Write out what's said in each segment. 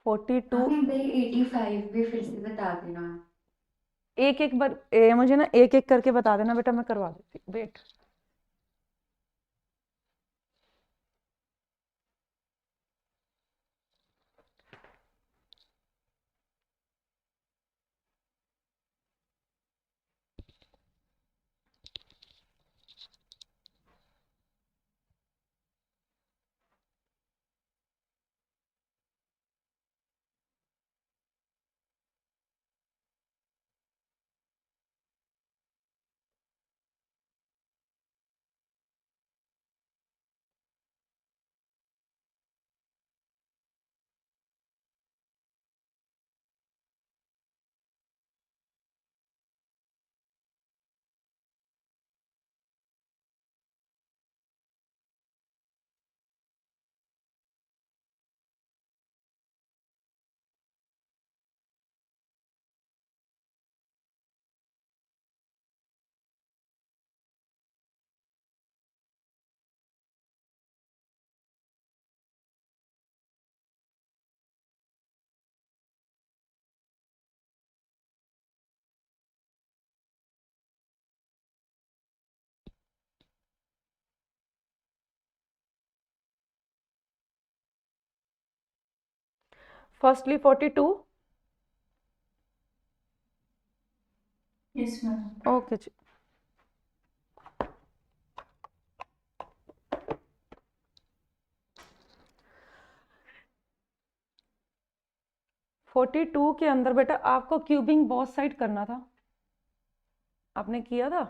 42। आपने भाई 85 भी फिर से बता देना। एक एक बार मुझे ना एक एक करके बता देना बेटा, मैं करवा देती, wait. Firstly 42। Yes ma'am. Okay जी। फोर्टी टू के अंदर बेटा आपको क्यूबिंग बोथ साइड करना था, आपने किया था?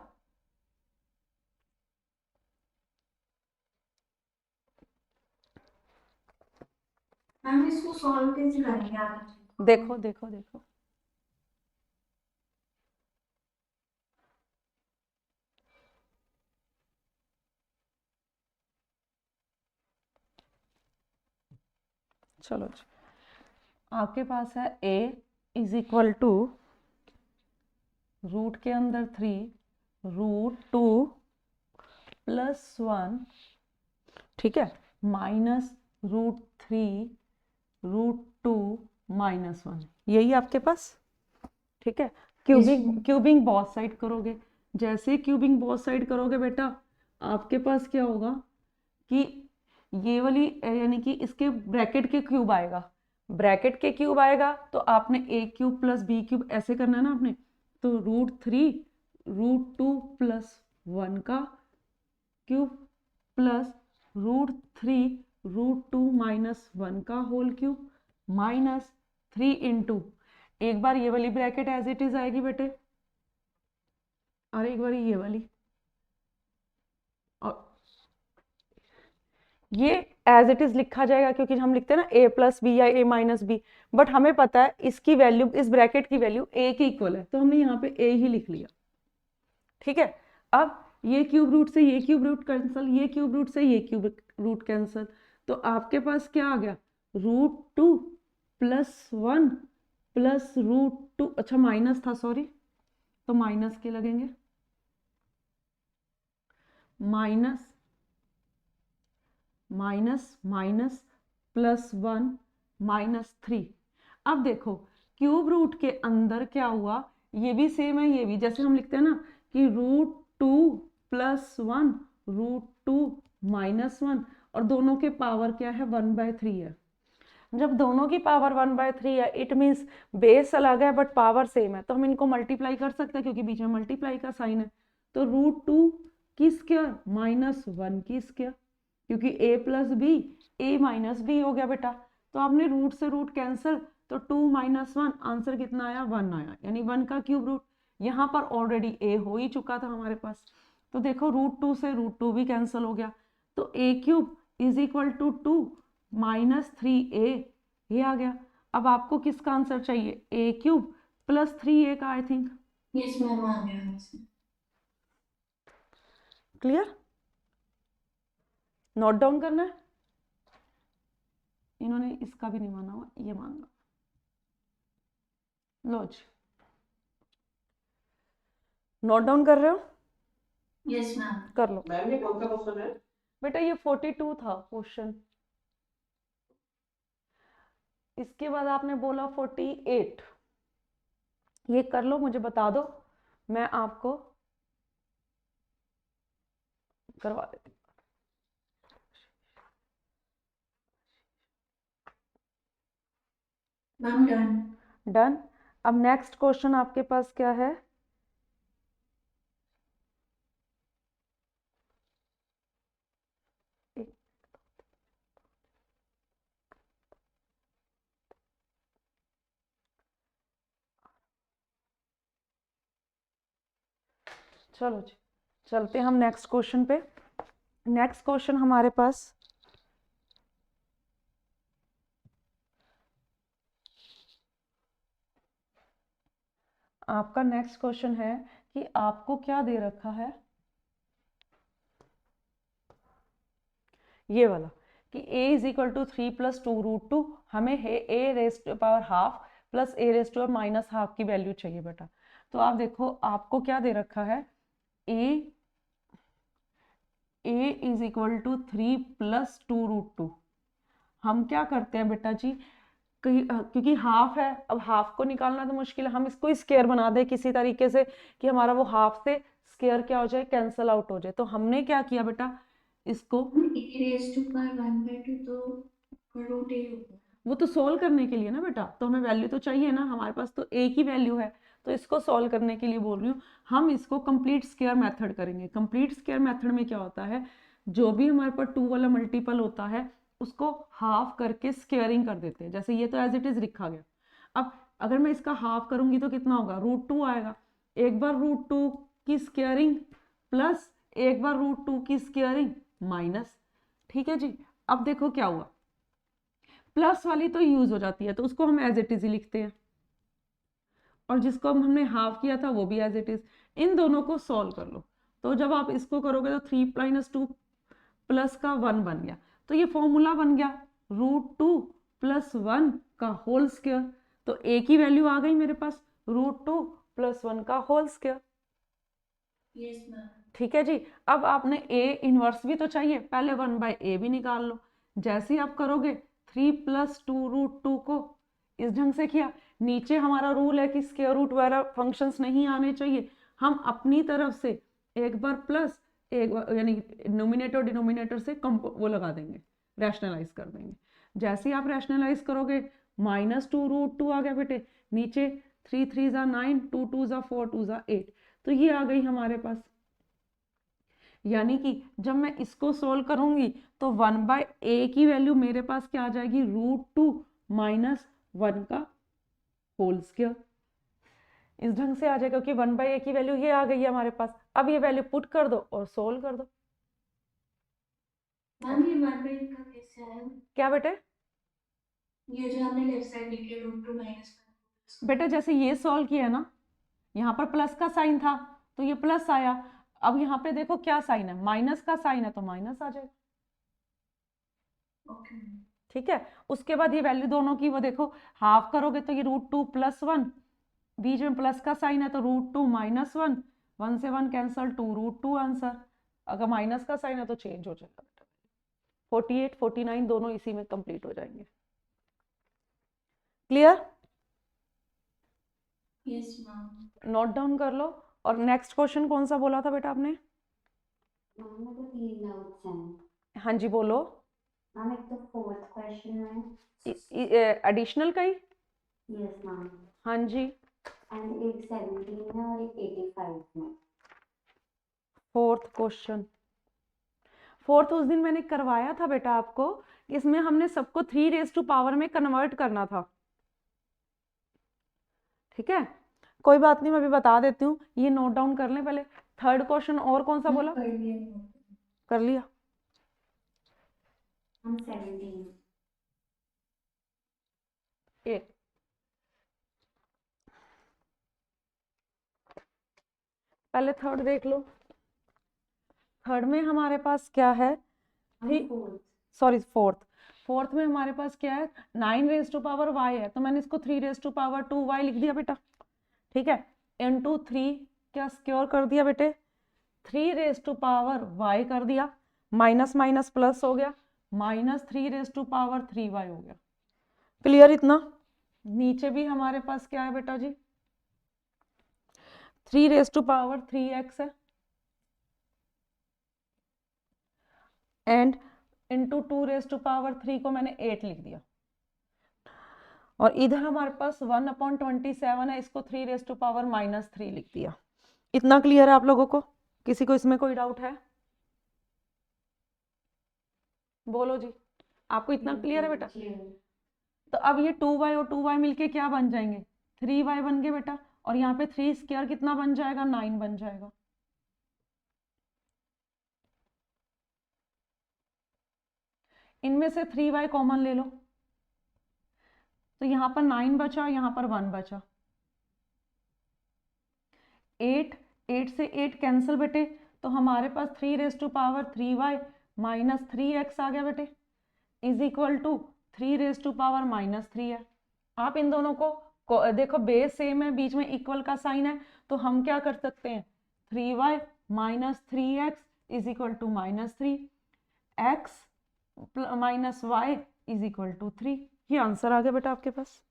मैम इसको सॉल्व कैसे करेंगे आप? देखो देखो देखो, चलो जी। आपके पास है a is equal to root के अंदर 3 रूट 2 प्लस 1, ठीक है, माइनस रूट 3 रूट 2 माइनस 1, यही आपके पास, ठीक है। Yes cubing ma'am. Cubing both side करोगे, जैसे क्यूबिंग बोथ साइड करोगे बेटा, आपके पास क्या होगा कि ये वाली यानी कि इसके ब्रैकेट के क्यूब आएगा, ब्रैकेट के क्यूब आएगा तो आपने ए क्यूब प्लस बी क्यूब ऐसे करना है ना आपने, तो रूट 3 रूट 2 प्लस 1 का cube plus root 3 root 2 minus 1 का होल क्यूब माइनस 3 इंटू, एक बार ये वाली ब्रैकेट एज इट इज आएगी बेटे, और एक बार ये वाली, और ये एज इट इज लिखा जाएगा क्योंकि हम लिखते हैं ना ए प्लस बी या ए माइनस बी, बट हमें पता है इसकी वैल्यू, इस ब्रैकेट की वैल्यू ए के इक्वल है, तो हमने यहाँ पे ए ही लिख लिया, ठीक है। अब ये क्यूब रूट से ये क्यूब रूट कैंसल, ये क्यूब रूट से ये क्यूब रूट कैंसल, तो आपके पास क्या आ गया, रूट 2 प्लस 1 प्लस रूट 2, अच्छा माइनस था सॉरी, तो माइनस के लगेंगे, माइनस माइनस माइनस प्लस 1 -3। अब देखो क्यूब रूट के अंदर क्या हुआ, ये भी सेम है, ये भी जैसे हम लिखते हैं ना कि रूट 2 प्लस 1 रूट 2 -1, और दोनों के पावर क्या है 1/3 है। जब दोनों की पावर 1/3 है इट मीन्स बेस अलग है बट पावर सेम है, तो हम इनको मल्टीप्लाई कर सकते हैं क्योंकि बीच में मल्टीप्लाई का साइन है, तो रूट 2 की स्क्वायर -1 की स्क्वायर, क्योंकि a plus B a minus B हो गया बेटा, तो आपने रूट से रूट कैंसिल, तो 2 - 1 आंसर कितना आया 1 आया, यानी 1 का क्यूब रूट, यहाँ पर ऑलरेडी a हो ही चुका था हमारे पास, तो देखो रूट 2 से रूट 2 भी कैंसिल हो गया, तो a cube is equal to 2 -3a, ये आ गया। अब आपको किसका आंसर चाहिए, a क्यूब प्लस 3a का, आई थिंक यस मैम आ गया आंसर। क्लियर, नोट डाउन करना है, इन्होंने इसका भी नहीं माना हुआ, ये मांगा, लो जी, नोट डाउन कर रहे हो, यस मैम। कर लो। मैम ये कौन सा क्वेश्चन है बेटा, ये 42 था क्वेश्चन, इसके बाद आपने बोला 48, ये कर लो, मुझे बता दो, मैं आपको करवा देती मैम डन। हूँ। डन। अब नेक्स्ट क्वेश्चन आपके पास क्या है? चलो जी, चलते हैं हम नेक्स्ट क्वेश्चन पे। नेक्स्ट क्वेश्चन हमारे पास आपका नेक्स्ट क्वेश्चन है कि आपको क्या दे रखा है, ये वाला, कि a is equal to 3 plus 2√2, हमें है a raise to power half plus a raise to minus half की वैल्यू चाहिए बेटा। तो आप देखो आपको क्या दे रखा है, a is equal to 3 plus 2√2। हम क्या करते हैं बेटा जी, क्योंकि हाफ है, अब हाफ को निकालना तो मुश्किल है, हम इसको स्क्वायर बना दें किसी तरीके से कि हमारा वो हाफ से स्क्वायर क्या हो जाए, कैंसल आउट हो जाए। तो हमने क्या किया बेटा, इसको ए रेज टू पावर 1/2 तो रूट ए होगा। वो तो सोल्व करने के लिए ना बेटा, तो हमें वैल्यू तो चाहिए ना, हमारे पास तो एक ही वैल्यू है, तो इसको सॉल्व करने के लिए बोल रही हूँ। हम इसको कंप्लीट स्क्वायर मेथड करेंगे। कंप्लीट स्क्वायर मेथड में क्या होता है, जो भी हमारे पास 2 वाला मल्टीपल होता है उसको हाफ करके स्क्वेयरिंग कर देते हैं। जैसे ये तो एज इट इज लिखा गया, अब अगर मैं इसका हाफ करूंगी तो कितना होगा, √2 आएगा। एक बार √2 की स्क्वेयरिंग प्लस एक बार √2 की स्क्वेयरिंग माइनस। ठीक है जी। अब देखो क्या हुआ, प्लस वाली तो यूज हो जाती है तो उसको हम एज इट इज ही लिखते हैं, और जिसको हमने हाफ किया था वो भी एज इट इज। इन दोनों को सॉल्व कर लो, तो जब आप इसको करोगे तो 3 - 2 प्लस का 1 बन गया, तो ये फॉर्मूला बन गया √2 + 1 का होल स्क्वायर। तो ए की वैल्यू आ गई मेरे पास, √2 + 1 का होल स्क्वायर। Yes ma'am. ठीक है जी। अब आपने ए इनवर्स भी तो चाहिए, पहले 1/a भी निकाल लो। जैसे ही आप करोगे 3 + 2√2 को इस ढंग से किया, नीचे हमारा रूल है कि स्क्वायर रूट वाला फंक्शंस नहीं आने चाहिए, हम अपनी तरफ से एक बार प्लस एक बार, यानी नोमिनेटर डिनोमिनेटर से वो लगा देंगे, रैशनलाइज कर देंगे। जैसे ही आप रैशनलाइज करोगे -2√2 आ गया बेटे, नीचे 3 × 3 = 9, 2 × 2 = 4, 2 × 8, तो ये आ गई हमारे पास। यानी कि जब मैं इसको सोल्व करूंगी तो 1/a की वैल्यू मेरे पास क्या आ जाएगी, √2 - 1 का होल स्क्वायर। इस ढंग से आ जाएगा, क्योंकि 1/a की वैल्यू ये आ गई है हमारे पास। अब ये वैल्यू पुट कर दो और सोल्व कर दो। मैम ये 1/8 का कैसे आया? क्या बेटे? ये जो हमने लेफ्ट साइड लिखे √2 - 1। बेटा जैसे ये सॉल्व किया ना, यहाँ पर प्लस का साइन था तो ये प्लस आया, अब यहाँ पे देखो क्या साइन है, माइनस का साइन है तो माइनस आ जाएगा। ओके। ठीक है। उसके बाद ये वैल्यू दोनों की वो देखो, हाफ करोगे तो ये √2 + 1, बीच में प्लस का साइन है तो √2 - 1, 1 से 1 कैंसल, 2√2 आंसर। अगर माइनस का साइन है तो चेंज हो जाएगा बेटा, 48 49 दोनों इसी में कंप्लीट हो जाएंगे। Clear? Yes ma'am. Note down कर लो। और नेक्स्ट क्वेश्चन कौन सा बोला था बेटा आपने? मैम तो 3 डाउट्स हैं। हाँ जी बोलो। मैम एक तो 4th क्वेश्चन में। एडिशनल का ही? Yes ma'am. हाँ जी। एंड एक 17 में और एक 85 में। 4th क्वेश्चन, 4th उस दिन मैंने करवाया था बेटा आपको, इसमें हमने सबको 3 में कन्वर्ट करना था। ठीक है, कोई बात नहीं, मैं अभी बता देती हूँ, ये नोट डाउन कर लें पहले। 3rd क्वेश्चन और कौन सा बोला? कर लिया। कर लिया। हम 17। एक पहले 3rd देख लो। 3rd में हमारे पास क्या है, सॉरी 4th में हमारे पास क्या है, 9 है, तो मैंने इसको 3 लिख दिया बेटा। ठीक है, इनटू 3 क्या स्क्योर कर दिया बेटे, 3 कर दिया, माइनस माइनस प्लस हो गया, -3 हो गया। क्लियर इतना? नीचे भी हमारे पास क्या है बेटा जी, 3⁻³ है एंड इंटू 2⁻³ को मैंने 8 लिख दिया, और इधर हमारे पास 1/27 है, इसको 3⁻³ लिख दिया। इतना क्लियर है आप लोगों को? किसी को इसमें कोई डाउट है? बोलो जी, आपको इतना क्लियर है बेटा? तो अब ये 2y और 2y मिलके क्या बन जाएंगे, 3y बन गए बेटा, और यहाँ पे 3² कितना बन जाएगा, 9 बन जाएगा। इनमें से 3y कॉमन ले लो, तो यहाँ पर 9 बचा, यहाँ पर 1 बचा। 8 से 8 कैंसिल बेटे, तो हमारे पास 3⁻³ माइनस 3x आ गया बेटे, इज इक्वल टू 3⁻³ है। आप इन दोनों को देखो, बेस सेम है, बीच में इक्वल का साइन है, तो हम क्या कर सकते हैं, 3y minus 3x is equal to -3, x minus y is equal to 3। ये आंसर आ गया बेटा आपके पास।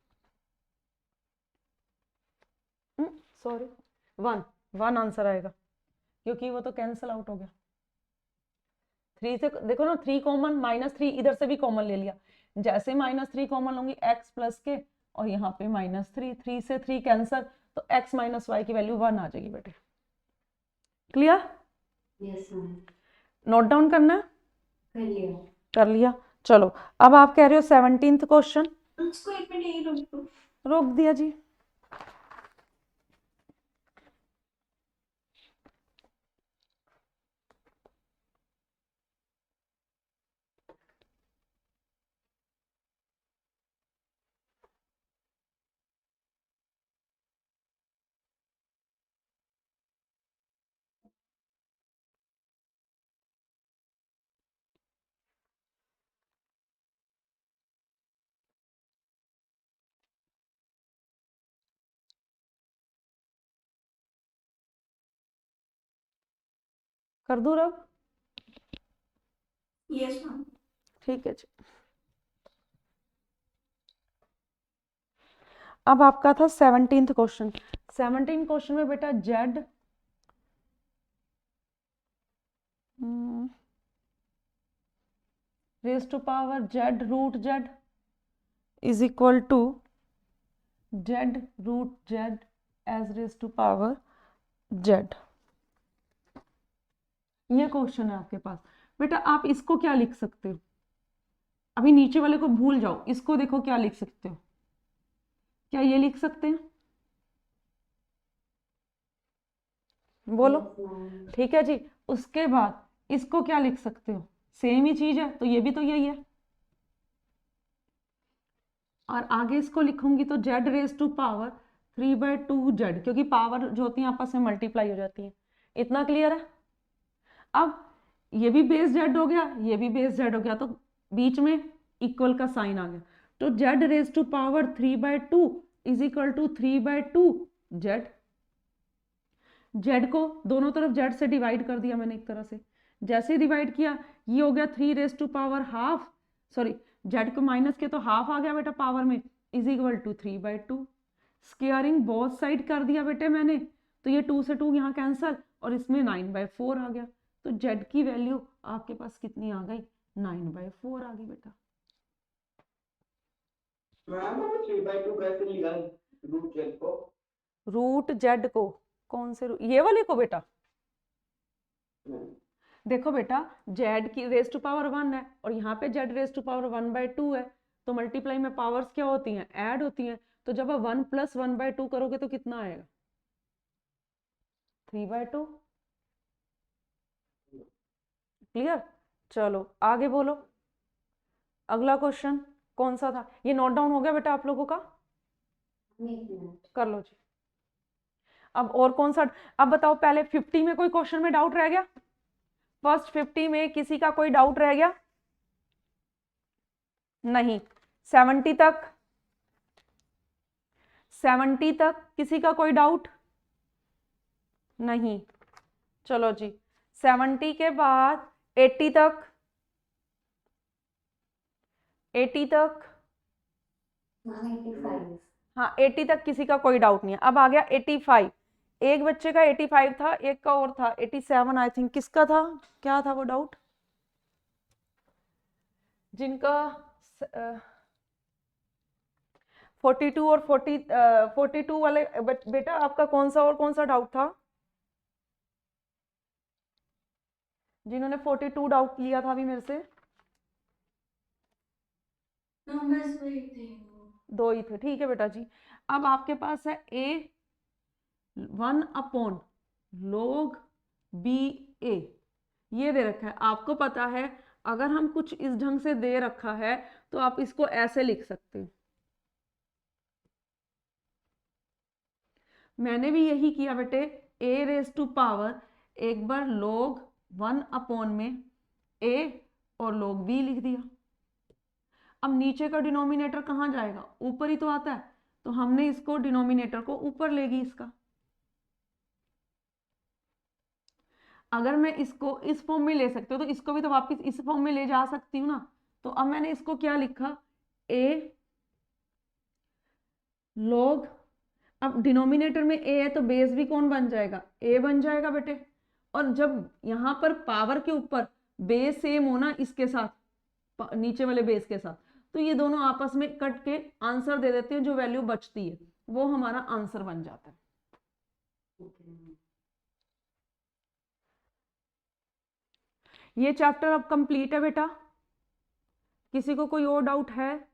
सॉरी, 1 आंसर आएगा, क्योंकि वो तो कैंसिल आउट हो गया। 3 से देखो ना, 3 कॉमन, -3 इधर से भी कॉमन ले लिया, जैसे -3 कॉमन लूंगी x प्लस के, और यहाँ पे -3, 3 से 3 कैंसिल, तो x माइनस y की वैल्यू 1 आ जाएगी बेटे। Clear? Yes ma'am, note down करना है? कर लिया। कर लिया। चलो अब आप कह रहे हो 17th क्वेश्चन, उसको 1 मिनट यही रोक दो। रोक दिया जी। कर दूं रब? Yes ma'am. ठीक है जी। अब आपका था 17th क्वेश्चन। 17th क्वेश्चन में बेटा z raise to power z√z is equal to z√z as raise to power z। ये क्वेश्चन है आपके पास बेटा। आप इसको क्या लिख सकते हो, अभी नीचे वाले को भूल जाओ, इसको देखो क्या लिख सकते हो, क्या ये लिख सकते हैं? बोलो। ठीक है जी। उसके बाद इसको क्या लिख सकते हो, सेम ही चीज है, तो ये भी तो यही है, और आगे इसको लिखूंगी तो z⁻²z, क्योंकि पावर जो होती है आपस में मल्टीप्लाई हो जाती है। इतना क्लियर है? अब ये भी बेस z हो गया, ये भी बेस z हो गया, तो बीच में इक्वल का साइन आ गया, तो z⁻³ is equal to 3/2z। z को दोनों तरफ z से डिवाइड कर दिया मैंने एक तरह से, जैसे डिवाइड किया ये हो गया 3⁻½ सॉरी, z को माइनस के तो हाफ आ गया बेटा पावर में, is equal to 3/2। Squaring both side कर दिया बेटे मैंने, तो ये 2 से 2 यहाँ कैंसल, और इसमें 9/4 आ गया, तो z की वैल्यू आपके पास कितनी आ गई, 9/4 आ गई बेटा। मैम 3/2 कैसे लिखा रूट z को? कौन से ये वाले को बेटा? देखो बेटा, z की रेज टू पावर 1 है, और यहाँ पे z रेज टू पावर 1/2 है, तो मल्टीप्लाई में पावर्स क्या होती हैं, ऐड होती हैं, तो जब आप 1 + 1/2 करोगे तो कितना आएगा, 3/2। क्लियर? चलो आगे बोलो। अगला क्वेश्चन कौन सा था, ये नोट डाउन हो गया बेटा आप लोगों का? कर लो जी। अब और कौन सा, अब बताओ पहले 50 में कोई क्वेश्चन में डाउट रह गया? फर्स्ट 50 में किसी का कोई डाउट रह गया? नहीं। 70 तक, 70 तक किसी का कोई डाउट नहीं? चलो जी, 70 के बाद 80 तक, 80 तक मैम 85। हाँ 80 तक किसी का कोई डाउट नहीं है। अब आ गया 85। एक बच्चे का 85 था, एक का और था 87 आई थिंक। किसका था, क्या था वो डाउट? जिनका 42 और 42 वाले बेटा आपका कौन सा और कौन सा डाउट था? जिन्होंने 42 डाउट लिया था अभी मेरे से? नंबर्स वही थे। दो ही थे, ठीक है बेटा जी। अब आपके पास है a 1 log b a, ये दे रखा है। आपको पता है अगर हम कुछ इस ढंग से दे रखा है तो आप इसको ऐसे लिख सकते हो। मैंने भी यही किया बेटे, a रेज टू पावर एक बार log 1 में a और log b लिख दिया। अब नीचे का डिनोमिनेटर कहाँ जाएगा, ऊपर ही तो आता है, तो हमने इसको डिनोमिनेटर को ऊपर लेगी इसका। अगर मैं इसको इस फॉर्म में ले सकती हूँ तो इसको भी तो वापस इस फॉर्म में ले जा सकती हूँ ना। तो अब मैंने इसको क्या लिखा, a log, अब डिनोमिनेटर में a है तो बेस भी कौन बन जाएगा, a बन जाएगा बेटे। और जब यहां पर पावर के ऊपर बेस सेम होना इसके साथ, नीचे वाले बेस के साथ, तो ये दोनों आपस में कट के आंसर दे देते हैं। जो वैल्यू बचती है वो हमारा आंसर बन जाता है। ये चैप्टर अब कंप्लीट है बेटा। किसी को कोई और डाउट है?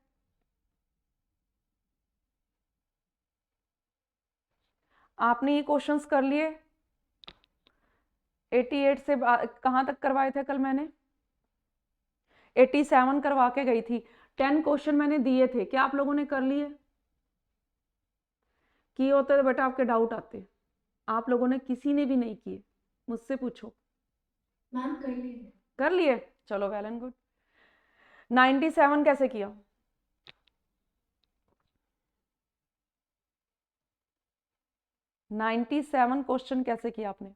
आपने ये क्वेश्चंस कर लिए? 88 से कहां तक करवाए थे कल मैंने? 87 करवा के गई थी। 10 क्वेश्चन मैंने दिए थे, क्या आप लोगों ने कर लिए? किए होते तो बेटा आपके डाउट आते। आप लोगों ने किसी ने भी नहीं किए, मुझसे पूछो। मैम कर लिए। कर लिए, चलो वेल एंड गुड। 97 कैसे किया? 97 क्वेश्चन कैसे किया आपने?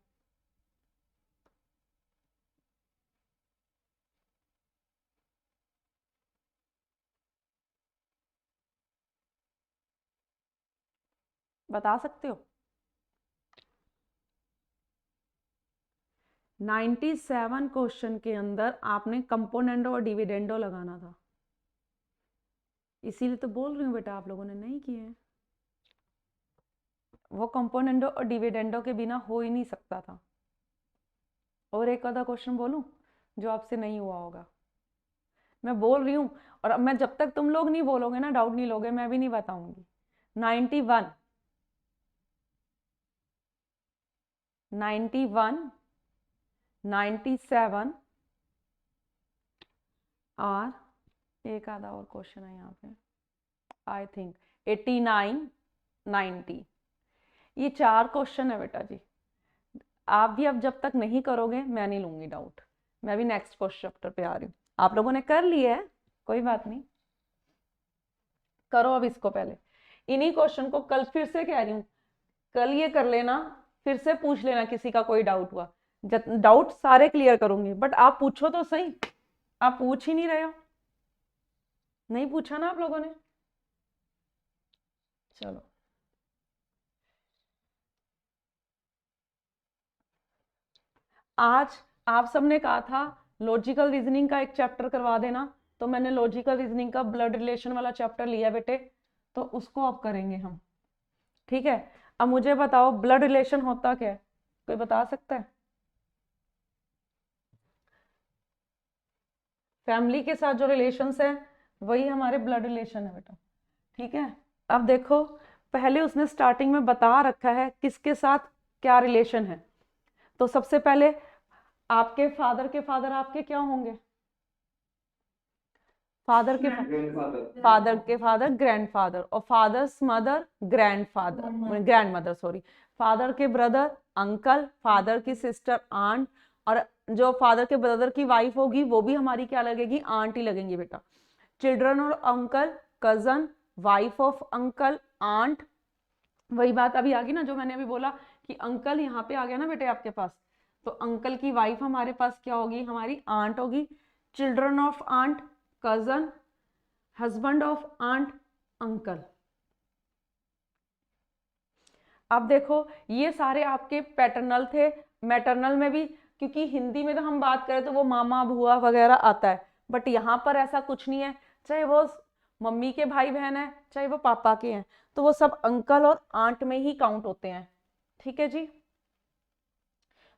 बता सकते हो? 97 क्वेश्चन के अंदर आपने कंपोनेंडो और डिविडेंडो लगाना था। इसीलिए तो बोल रही हूँ बेटा आप लोगों ने नहीं किए हैं। वो कंपोनेंडो और डिविडेंडो के बिना हो ही नहीं सकता था। और एक आधा क्वेश्चन बोलूं जो आपसे नहीं हुआ होगा, मैं बोल रही हूँ। और मैं जब तक तुम लोग नहीं बोलोगे ना, डाउट नहीं लोगे, मैं भी नहीं बताऊंगी। 91 97 और एक आधा और क्वेश्चन है यहाँ पे, आई थिंक 89 90। ये 4 क्वेश्चन है बेटा जी। आप भी अब जब तक नहीं करोगे मैं नहीं लूंगी डाउट। मैं भी नेक्स्ट क्वेश्चन चैप्टर पे आ रही हूँ। आप लोगों ने कर लिया है, कोई बात नहीं, करो अब इसको। पहले इन्हीं क्वेश्चन को कल फिर से कह रही हूँ, कल ये कर लेना, फिर से पूछ लेना किसी का कोई डाउट हुआ। डाउट सारे क्लियर करूंगी, बट आप पूछो तो सही। आप पूछ ही नहीं रहे हो, नहीं पूछा ना आप लोगों ने। चलो आज आप सबने कहा था लॉजिकल रीजनिंग का एक चैप्टर करवा देना, तो मैंने लॉजिकल रीजनिंग का ब्लड रिलेशन वाला चैप्टर लिया बेटे, तो उसको अब करेंगे हम। ठीक है, अब मुझे बताओ ब्लड रिलेशन होता क्या है, कोई बता सकता है? फैमिली के साथ जो रिलेशंस है वही हमारे ब्लड रिलेशन है बेटा। ठीक है, अब देखो पहले उसने स्टार्टिंग में बता रखा है किसके साथ क्या रिलेशन है। तो सबसे पहले आपके फादर के फादर आपके क्या होंगे? फादर के फादर ग्रैंडफादर, और father's mother grandmother sorry. Father के ब्रदर अंकल, फादर की सिस्टर आंट, और जो फादर के ब्रदर की वाइफ होगी वो भी हमारी क्या लगेगी, आंट ही लगेंगी बेटा। चिल्ड्रन और uncle, cousin, wife of uncle, aunt. वही बात अभी आ गई ना जो मैंने अभी बोला कि अंकल यहाँ पे आ गया ना बेटे आपके पास, तो अंकल की वाइफ हमारे पास क्या होगी, हमारी आंट होगी। Children of aunt, cousin, husband of aunt, uncle. अब देखो ये सारे आपके पैटर्नल थे, मैटरनल में भी, क्योंकि हिंदी में तो हम बात करें तो वो मामा बुआ वगैरह आता है, बट यहाँ पर ऐसा कुछ नहीं है, चाहे वो मम्मी के भाई बहन है चाहे वो पापा के हैं, तो वो सब अंकल और आंट में ही काउंट होते हैं। ठीक है जी,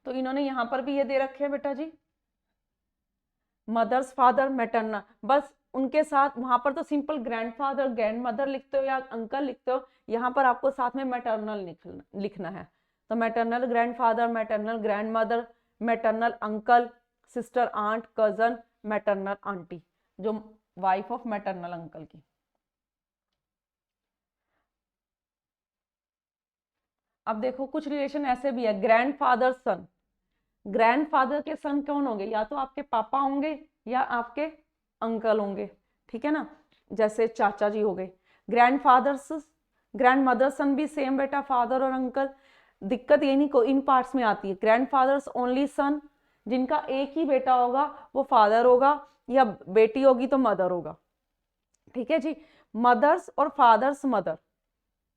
तो इन्होंने यहाँ पर भी ये दे रखे हैं बेटा जी, मदर्स फादर मैटरनल, बस उनके साथ वहां पर तो सिंपल ग्रैंडफादर ग्रैंड मदर लिखते हो या अंकल लिखते हो, यहाँ पर आपको साथ में मैटरनल लिखना है। तो maternal grandfather, maternal grandmother, maternal uncle, sister aunt, cousin, maternal auntie, जो वाइफ ऑफ मैटरनल अंकल की। अब देखो कुछ रिलेशन ऐसे भी है, ग्रैंडफादर सन, ग्रैंडफादर के सन कौन होंगे, या तो आपके पापा होंगे या आपके अंकल होंगे, ठीक है ना, जैसे चाचा जी हो गए। ग्रैंडफादर्स ग्रैंड मदर सन भी सेम बेटा, फादर और अंकल। दिक्कत ये नहीं को इन पार्ट्स में आती है, ग्रैंडफादर्स ओनली सन, जिनका एक ही बेटा होगा वो फादर होगा, या बेटी होगी तो मदर होगा। ठीक है जी, मदर्स और फादर्स मदर,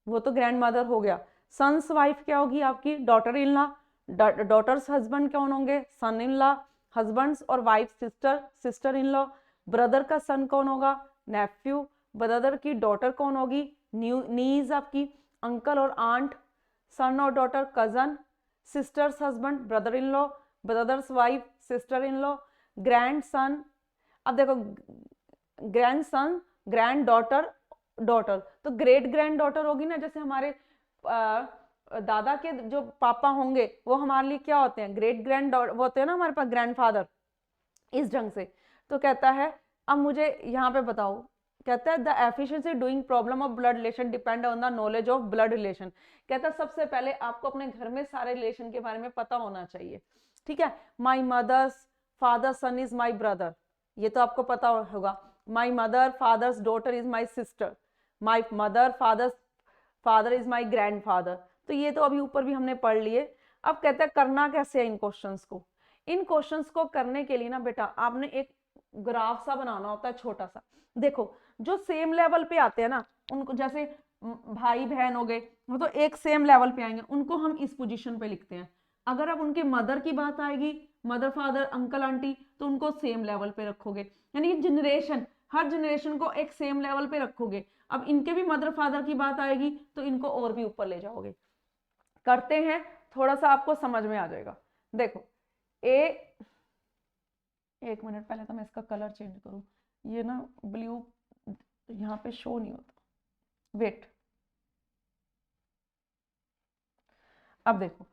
वो तो ग्रैंड मदर हो गया। सन्स वाइफ क्या होगी आपकी, daughter in law. Daughter's husband कौन होंगे, सन इन लॉ। हस्बैंड्स और wife sister, sister in law. Brother का सन कौन होगा, नेफ्यू। ब्रदर की डॉटर कौन होगी, नीज आपकी। अंकल और आंट, सन और daughter cousin. Sisters husband brother in law, brother's wife sister in law. Grand son, अब देखो grand son, grand daughter, daughter, तो ग्रेट ग्रैंड डॉटर होगी ना, जैसे हमारे दादा के जो पापा होंगे वो हमारे लिए क्या होते हैं, ग्रेट ग्रैंड वो होते हैं ना हमारे पास ग्रैंडफादर, इस ढंग से। तो कहता है, अब मुझे यहाँ पे बताओ, कहता है the efficiency doing problem of blood relation depend on the knowledge of blood relation. कहता है सबसे पहले आपको अपने घर में सारे रिलेशन के बारे में पता होना चाहिए। ठीक है, my mother's father son is my brother, ये तो आपको पता होगा। My mother father's daughter is my sister, my mother father is my grandfather, तो ये तो अभी ऊपर भी हमने पढ़ लिए। अब कहता है करना कैसे है इन क्वेश्चंस को। इन क्वेश्चंस को करने के लिए ना बेटा आपने एक ग्राफ सा बनाना होता है छोटा सा। देखो जो सेम लेवल पे आते हैं ना उनको, जैसे भाई बहन हो गए वो तो एक सेम लेवल पे आएंगे, उनको हम इस पोजीशन पे लिखते हैं। अगर अब उनके मदर की बात आएगी, मदर फादर अंकल आंटी, तो उनको सेम लेवल पे रखोगे, यानी जनरेशन, हर जनरेशन को एक सेम लेवल पे रखोगे। अब इनके भी मदर फादर की बात आएगी तो इनको और भी ऊपर ले जाओगे। करते हैं, थोड़ा सा आपको समझ में आ जाएगा। देखो एक मिनट, पहले तो मैं इसका कलर चेंज करूं, ये ना ब्लू यहाँ पे शो नहीं होता, वेट। अब देखो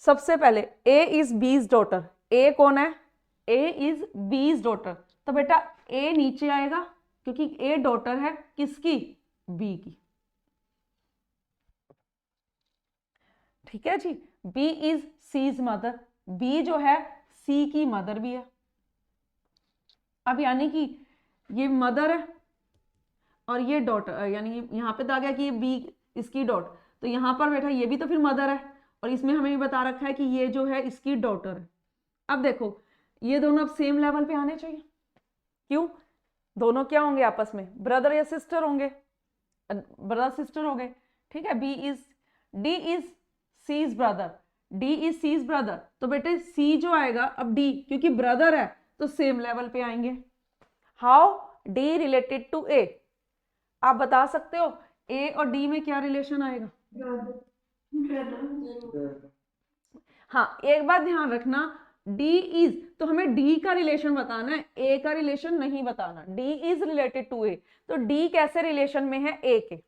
सबसे पहले ए इज बीज डॉटर, ए कौन है, ए इज बीज डॉटर, तो बेटा ए नीचे आएगा क्योंकि ए डॉटर है किसकी, बी की। ठीक है जी, B is C's mother, B जो है सी की मदर भी है। अब यानी कि ये मदर है और ये डॉटर, यानी यहाँ पे तो आ गया कि ये बी इसकी डॉटर, तो यहाँ पर बैठा ये भी तो फिर मदर है, और इसमें हमें भी बता रखा है कि ये जो है इसकी डॉटर है। अब देखो ये दोनों अब सेम लेवल पे आने चाहिए, क्यों, दोनों क्या होंगे आपस में, ब्रदर या सिस्टर होंगे, ब्रदर सिस्टर हो गए। ठीक है, D is C's brother, D is C's brother, तो बेटे सी जो आएगा, अब डी क्योंकि ब्रदर है तो सेम लेवल पे आएंगे। हाउ डी रिलेटेड टू ए, आप बता सकते हो ए और डी में क्या रिलेशन आएगा। हाँ एक बात ध्यान रखना, डी इज, तो हमें डी का रिलेशन बताना है, ए का रिलेशन नहीं बताना। डी इज रिलेटेड टू ए, तो डी कैसे रिलेशन में है ए के।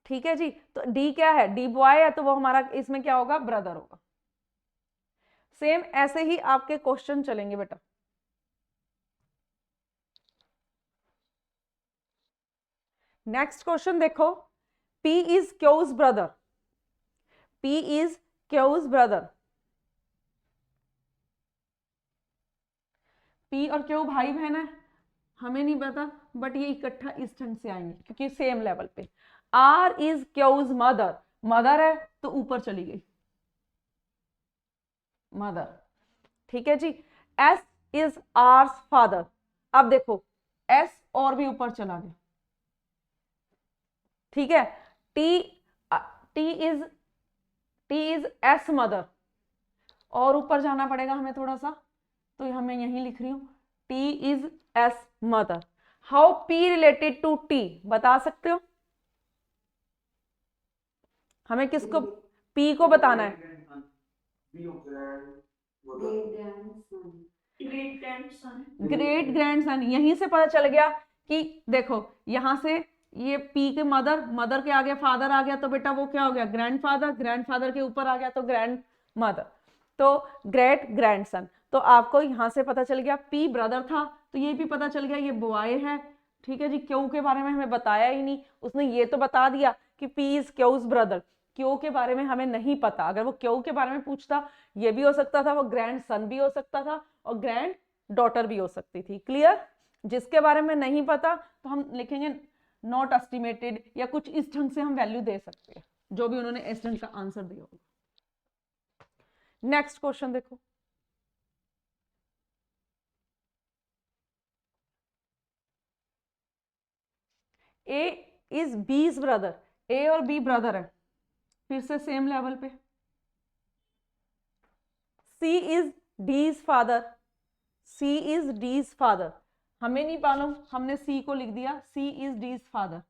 ठीक है जी, तो डी क्या है, डी बॉय है तो वो हमारा इसमें क्या होगा, ब्रदर होगा। सेम ऐसे ही आपके क्वेश्चन चलेंगे बेटा। नेक्स्ट क्वेश्चन देखो, P is Q's brother, P is Q's brother, P और क्यू भाई बहन है, हमें नहीं पता, बट ये इकट्ठा इस ढंग से आएंगे क्योंकि सेम लेवल पे। R is Q's mother, mother है तो ऊपर चली गई मदर। ठीक है जी, S इज आर्स फादर, अब देखो S और भी ऊपर चला गया, ठीक है। टी इज एस मदर, और ऊपर जाना पड़ेगा हमें थोड़ा सा, तो हमें यहीं लिख रही हूं, T is S mother. How P related to T, बता सकते हो? हमें किसको, पी को बताना है। Great grandson. ग्रेट ग्रैंडसन, यहीं से पता चल गया कि देखो यहां से ये पी के मदर, मदर के आगे फादर आ गया तो बेटा वो क्या हो गया, ग्रैंडफादर, ग्रैंडफादर के ऊपर आ गया तो ग्रैंड मदर, तो ग्रेट ग्रैंडसन। तो आपको यहां से पता चल गया पी ब्रदर था, तो ये भी पता चल गया ये बॉय है, ठीक है जी। क्यू के बारे में हमें बताया ही नहीं, उसने ये तो बता दिया कि P is Q's brother, Q के बारे में हमें नहीं पता। अगर वो क्यू के बारे में पूछता, ये भी हो सकता था वो ग्रैंड सन भी हो सकता था और ग्रैंड डॉटर भी हो सकती थी। क्लियर? जिसके बारे में नहीं पता तो हम लिखेंगे नॉट एस्टिमेटेड, या कुछ इस ढंग से हम वैल्यू दे सकते हैं, जो भी उन्होंने इस ढंग का आंसर दिया होगा। नेक्स्ट क्वेश्चन देखो, ए इज बीज ब्रदर, ए और बी ब्रदर है, फिर से सेम लेवल पे। C is D's father, C is D's father, हमें नहीं मालूम, हमने सी को लिख दिया, सी इज डीज फादर।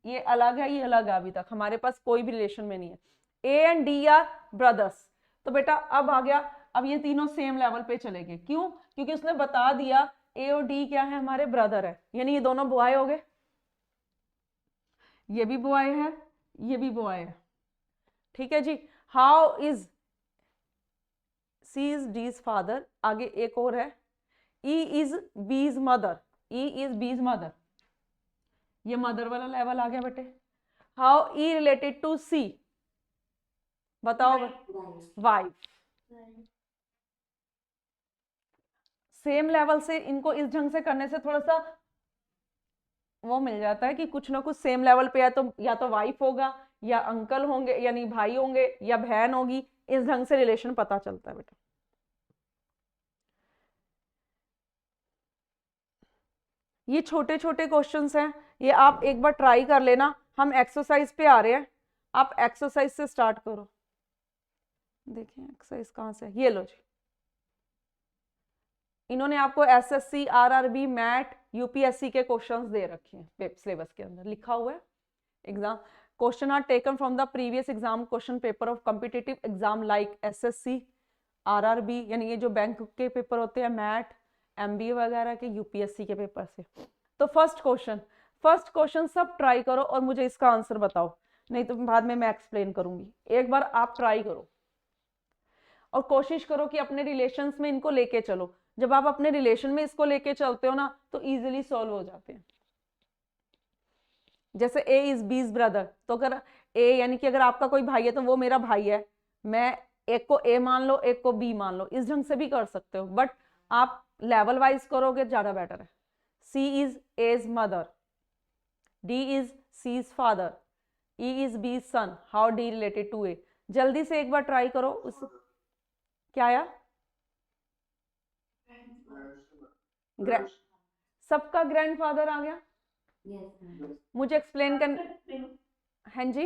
ये अलग है, ये अलग है, अभी तक हमारे पास कोई भी रिलेशन में नहीं है। A and D are brothers, तो बेटा अब आ गया, अब ये तीनों सेम लेवल पे चले गए। क्यों? क्योंकि उसने बता दिया ए और डी क्या है, हमारे ब्रदर है, यानी ये दोनों बॉय हो गए, ये भी बॉय है, ये भी बॉय है, ठीक है जी। How is C is D's father, आगे एक और है, E is B's mother, E is B's mother, ये मदर वाला लेवल आ गया बेटे। How E related to C, बताओ। वाइफ, सेम लेवल से इनको इस ढंग से करने से थोड़ा सा वो मिल जाता है कि कुछ ना कुछ सेम लेवल पे, या तो वाइफ होगा, या अंकल होंगे, यानी भाई होंगे, या बहन होगी, इस ढंग से रिलेशन पता चलता है बेटा। ये छोटे छोटे क्वेश्चंस हैं, ये आप एक बार ट्राई कर लेना। हम एक्सरसाइज पे आ रहे हैं, आप एक्सरसाइज से स्टार्ट करो। देखिए एक्सरसाइज कहाँ से है, ये लो जी। इन्होंने आपको एसएससी, आरआरबी, मैट, यूपीएससी के क्वेश्चंस दे रखे हैं, सिलेबस के अंदर लिखा हुआ है exam question are taken from the previous exam question paper of competitive exam like SSC, RRB, यानी ये जो बैंक के पेपर होते हैं, मैट, एमबीए वगैरह के, यूपीएससी के पेपर से। तो फर्स्ट क्वेश्चन सब ट्राई करो और मुझे इसका आंसर बताओ, नहीं तो बाद में मैं एक्सप्लेन करूंगी। एक बार आप ट्राई करो और कोशिश करो कि अपने रिलेशंस में इनको लेके चलो। जब आप अपने रिलेशन में इसको लेके चलते हो ना तो इजीली सॉल्व हो जाते हैं। जैसे ए इज बीज ब्रदर, तो अगर ए यानी कि अगर आपका कोई भाई है तो वो मेरा भाई है, मैं एक को ए मान लो, एक को बी मान लो, इस ढंग से भी कर सकते हो, बट आप लेवल वाइज करोगे ज्यादा बेटर है। C is A's mother, D is C's father, E is B's son, how D related to A. जल्दी से एक बार ट्राई करो। उस क्या आया? सबका ग्रैंडफादर आ गया। यस मुझे एक्सप्लेन कर, हाँ जी,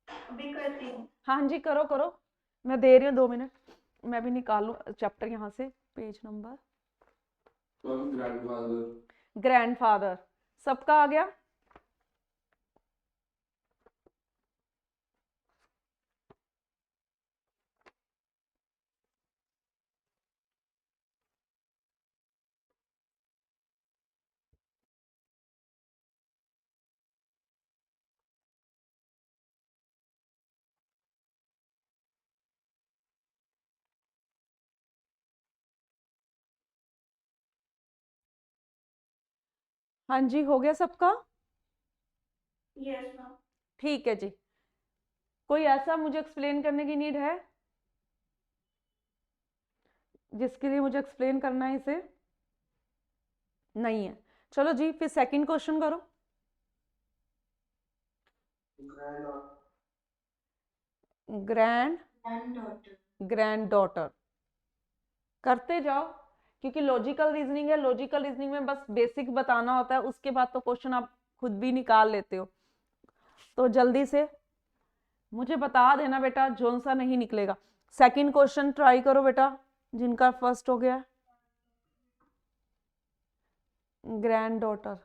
अभी करती हूँ। हाँ जी, करो करो, मैं दे रही हूँ 2 मिनट, मैं भी निकालू चैप्टर यहाँ से, पेज नंबर। ग्रैंडफादर सबका आ गया। हाँ जी, हो गया सबका? Yes ma'am. ठीक है जी। कोई ऐसा मुझे एक्सप्लेन करने की नीड है जिसके लिए मुझे एक्सप्लेन करना है इसे? नहीं है। चलो जी, फिर सेकंड क्वेश्चन करो। Grand grand daughter. Grand daughter करते जाओ। क्योंकि लॉजिकल रीजनिंग है, लॉजिकल रीजनिंग में बस बेसिक बताना होता है, उसके बाद तो क्वेश्चन आप खुद भी निकाल लेते हो। तो जल्दी से मुझे बता देना बेटा जोन सा नहीं निकलेगा। सेकंड क्वेश्चन ट्राई करो बेटा, जिनका फर्स्ट हो गया। ग्रैंड डॉटर,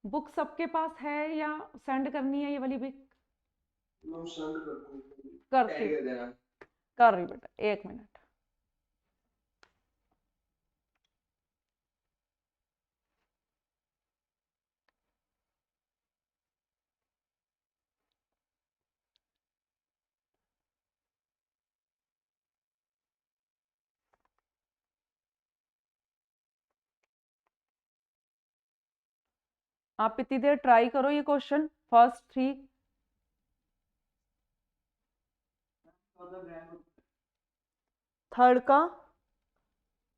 बुक सबके पास है या सेंड करनी है ये वाली बुक? नो सेंड कर दो, करती ऐड कर देना। कर रही बेटा, 1 मिनट। आप इतनी देर ट्राई करो ये क्वेश्चन फर्स्ट 3। थर्ड का,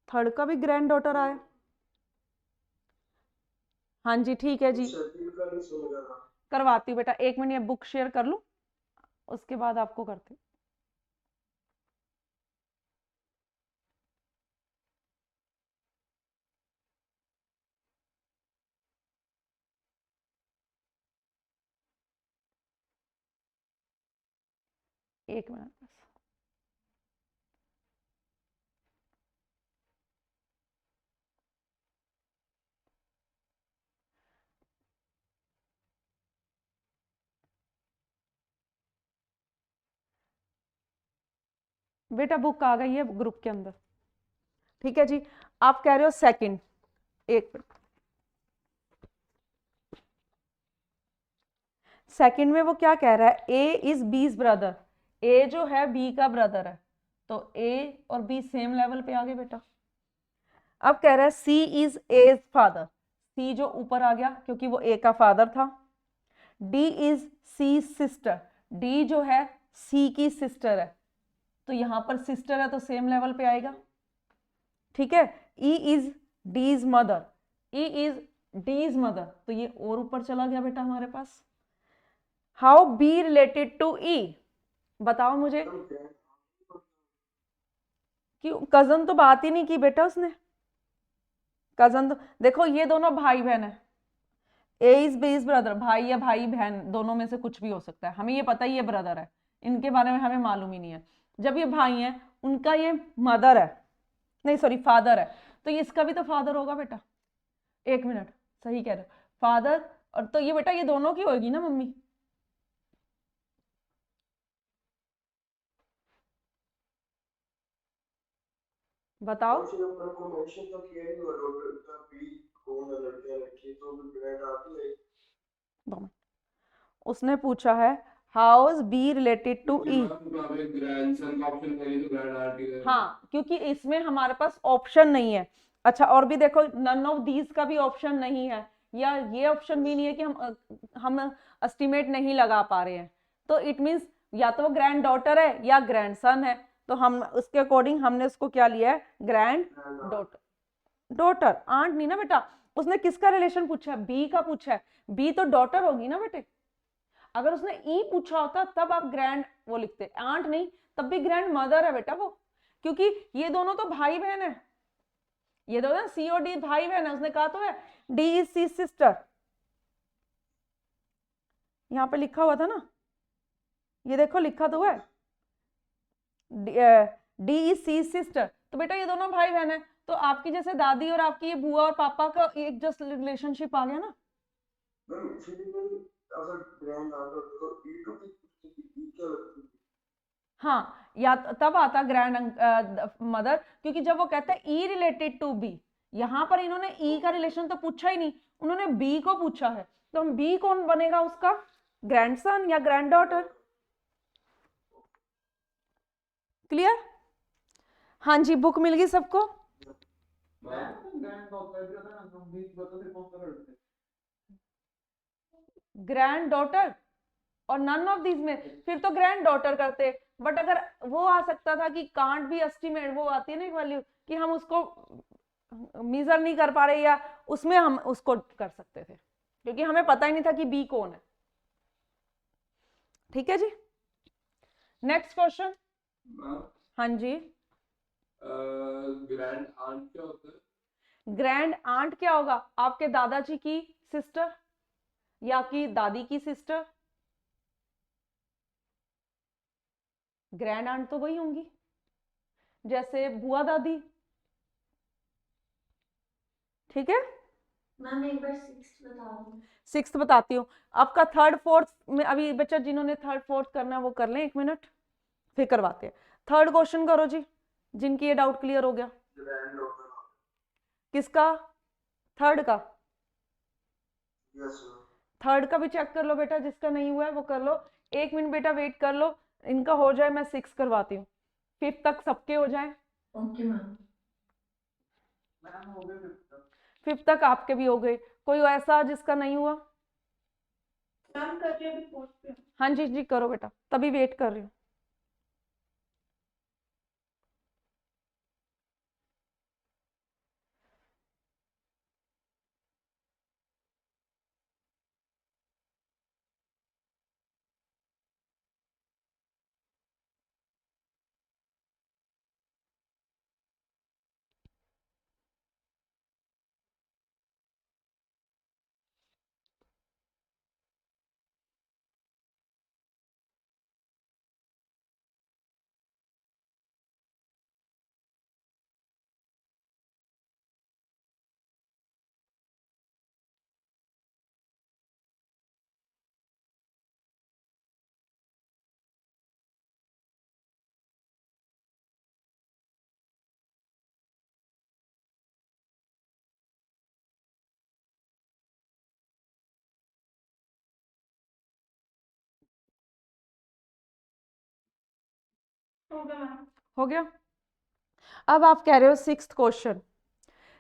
थर्ड का भी ग्रैंड डॉटर आया। हाँ जी ठीक है जी, शेड्यूल का नहीं समझ आ रहा। करवाती हूँ बेटा, 1 मिनट ये बुक शेयर कर लूँ, उसके बाद आपको करती हूँ। एक मिनट बस। बेटा बुक आ गई है ग्रुप के अंदर, ठीक है जी। आप कह रहे हो सेकंड, एक मिनट। सेकंड में वो क्या कह रहा है, ए इज बीज ब्रदर, ए जो है बी का ब्रदर है, तो ए और बी सेम लेवल पे आ गए बेटा। अब कह रहा है C is A's father, C जो ऊपर आ गया क्योंकि वो ए का फादर था। D is C sister, D जो है सी की सिस्टर है, तो यहां पर सिस्टर है तो सेम लेवल पे आएगा, ठीक है। E is D's mother, E is D's mother, तो ये और ऊपर चला गया बेटा हमारे पास। How B related to E, बताओ मुझे। क्यों, कजन तो बात ही नहीं की बेटा उसने, कजन तो देखो ये दोनों भाई बहन है, ए इज बीज ब्रदर, भाई या भाई बहन दोनों में से कुछ भी हो सकता है, हमें ये पता ही ये ब्रदर है, इनके बारे में हमें मालूम ही नहीं है। जब ये भाई है उनका ये मदर है, नहीं सॉरी फादर है, तो ये इसका भी तो फादर होगा बेटा। 1 मिनट, सही कह रहे हो, फादर, और तो ये बेटा ये दोनों की होगी ना मम्मी। बताओ। मेंशन तो किया ही हुआ डॉक्टर का भी, कौन है लड़कियां लड़की, तो भी ग्रेड आती है। उसने पूछा है how is B related to E, हाँ क्योंकि इसमें हमारे पास ऑप्शन नहीं है। अच्छा और भी देखो, नन ऑफ दीज का भी ऑप्शन नहीं है, या ये ऑप्शन भी नहीं है कि हम एस्टिमेट नहीं लगा पा रहे हैं, तो इट मींस या तो वो ग्रैंड डॉटर है या ग्रैंड सन है, तो हम उसके अकॉर्डिंग हमने उसको क्या लिया है, ग्रैंड डॉटर। डॉटर आंट नहीं ना बेटा, उसने किसका रिलेशन पूछा है, बी का पूछा है, बी तो डॉटर होगी ना बेटे। अगर उसने ई पूछा होता तब आप ग्रैंड वो लिखते, आंट नहीं, तब भी ग्रैंड मदर है बेटा वो, क्योंकि ये दोनों तो भाई बहन है, ये दोनों सी और डी भाई बहन है, उसने कहा तो है डी इज सी सिस्टर, यहां पे लिखा हुआ था ना, ये देखो लिखा तो है डी इज सी सिस्टर, तो बेटा ये दोनों भाई बहन है, तो आपकी जैसे दादी और आपकी ये बुआ और पापा का एक जस्ट रिलेशनशिप आ गया ना। अगर ग्रैंड आंसर तो ई टू की क्या लगती है? हाँ या तब आता ग्रैंड मदर, क्योंकि जब वो कहता है ई रिलेटेड टू बी, यहां पर इन्होंने ई का रिलेशन तो पूछा ही नहीं, उन्होंने बी को पूछा है, तो हम बी कौन बनेगा उसका, ग्रैंडसन या ग्रैंड डॉटर। क्लियर? हाँ जी, बुक मिल गई सबको। ग्रैंड डॉटर और नन ऑफ दीज में, फिर तो ग्रैंड डॉटर करते, बट अगर वो आ सकता था कि कांट भी एस्टिमेट, वो आती है ना एक वैल्यू कि हम उसको मेजर नहीं कर पा रहे या उसमें हम उसको कर सकते थे, क्योंकि हमें पता ही नहीं था कि बी कौन है। ठीक है जी, नेक्स्ट क्वेश्चन। हाँ जी, ग्रैंड आंट क्या होता है? ग्रैंड आंट क्या होगा? आपके दादाजी की सिस्टर या कि दादी की सिस्टर। ग्रैंड आंट तो वही होंगी जैसे बुआ दादी। ठीक है, मैम एक बार 6 बता दो। 6 बताती हूँ। आपका थर्ड फोर्थ में अभी बच्चा जिन्होंने थर्ड फोर्थ करना है वो कर लें, 1 मिनट फिर करवाते हैं। थर्ड क्वेश्चन करो जी, जिनकी ये डाउट क्लियर हो गया। Grand daughter. किसका? थर्ड का। यस थर्ड का भी चेक कर लो बेटा, जिसका नहीं हुआ है वो कर लो। 1 मिनट बेटा वेट कर लो, इनका हो जाए, मैं 6 करवाती हूँ, 5th तक सबके हो जाए। Okay ma'am. मैम हो गए 5th तक आपके भी हो गए। कोई ऐसा जिसका नहीं हुआ? मैम कर रही अभी फोर्थ पे। हाँ जी जी करो बेटा, तभी वेट कर रही हूँ। हो गया मैम। हो गया। अब आप कह रहे हो 6th क्वेश्चन।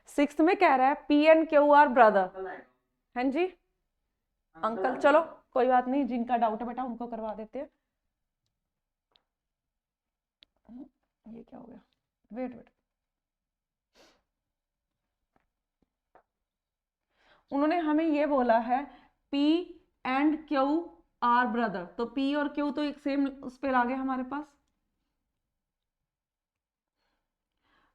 6th में कह रहा है P and Q R brother. हाँ जी अंकल, चलो कोई बात नहीं, जिनका डाउट है बेटा उनको करवा देते हैं। ये क्या हो गया? वेट वेट, उन्होंने हमें ये बोला है P and Q are brother, तो P और Q तो एक सेम उस पर आ गए हमारे पास।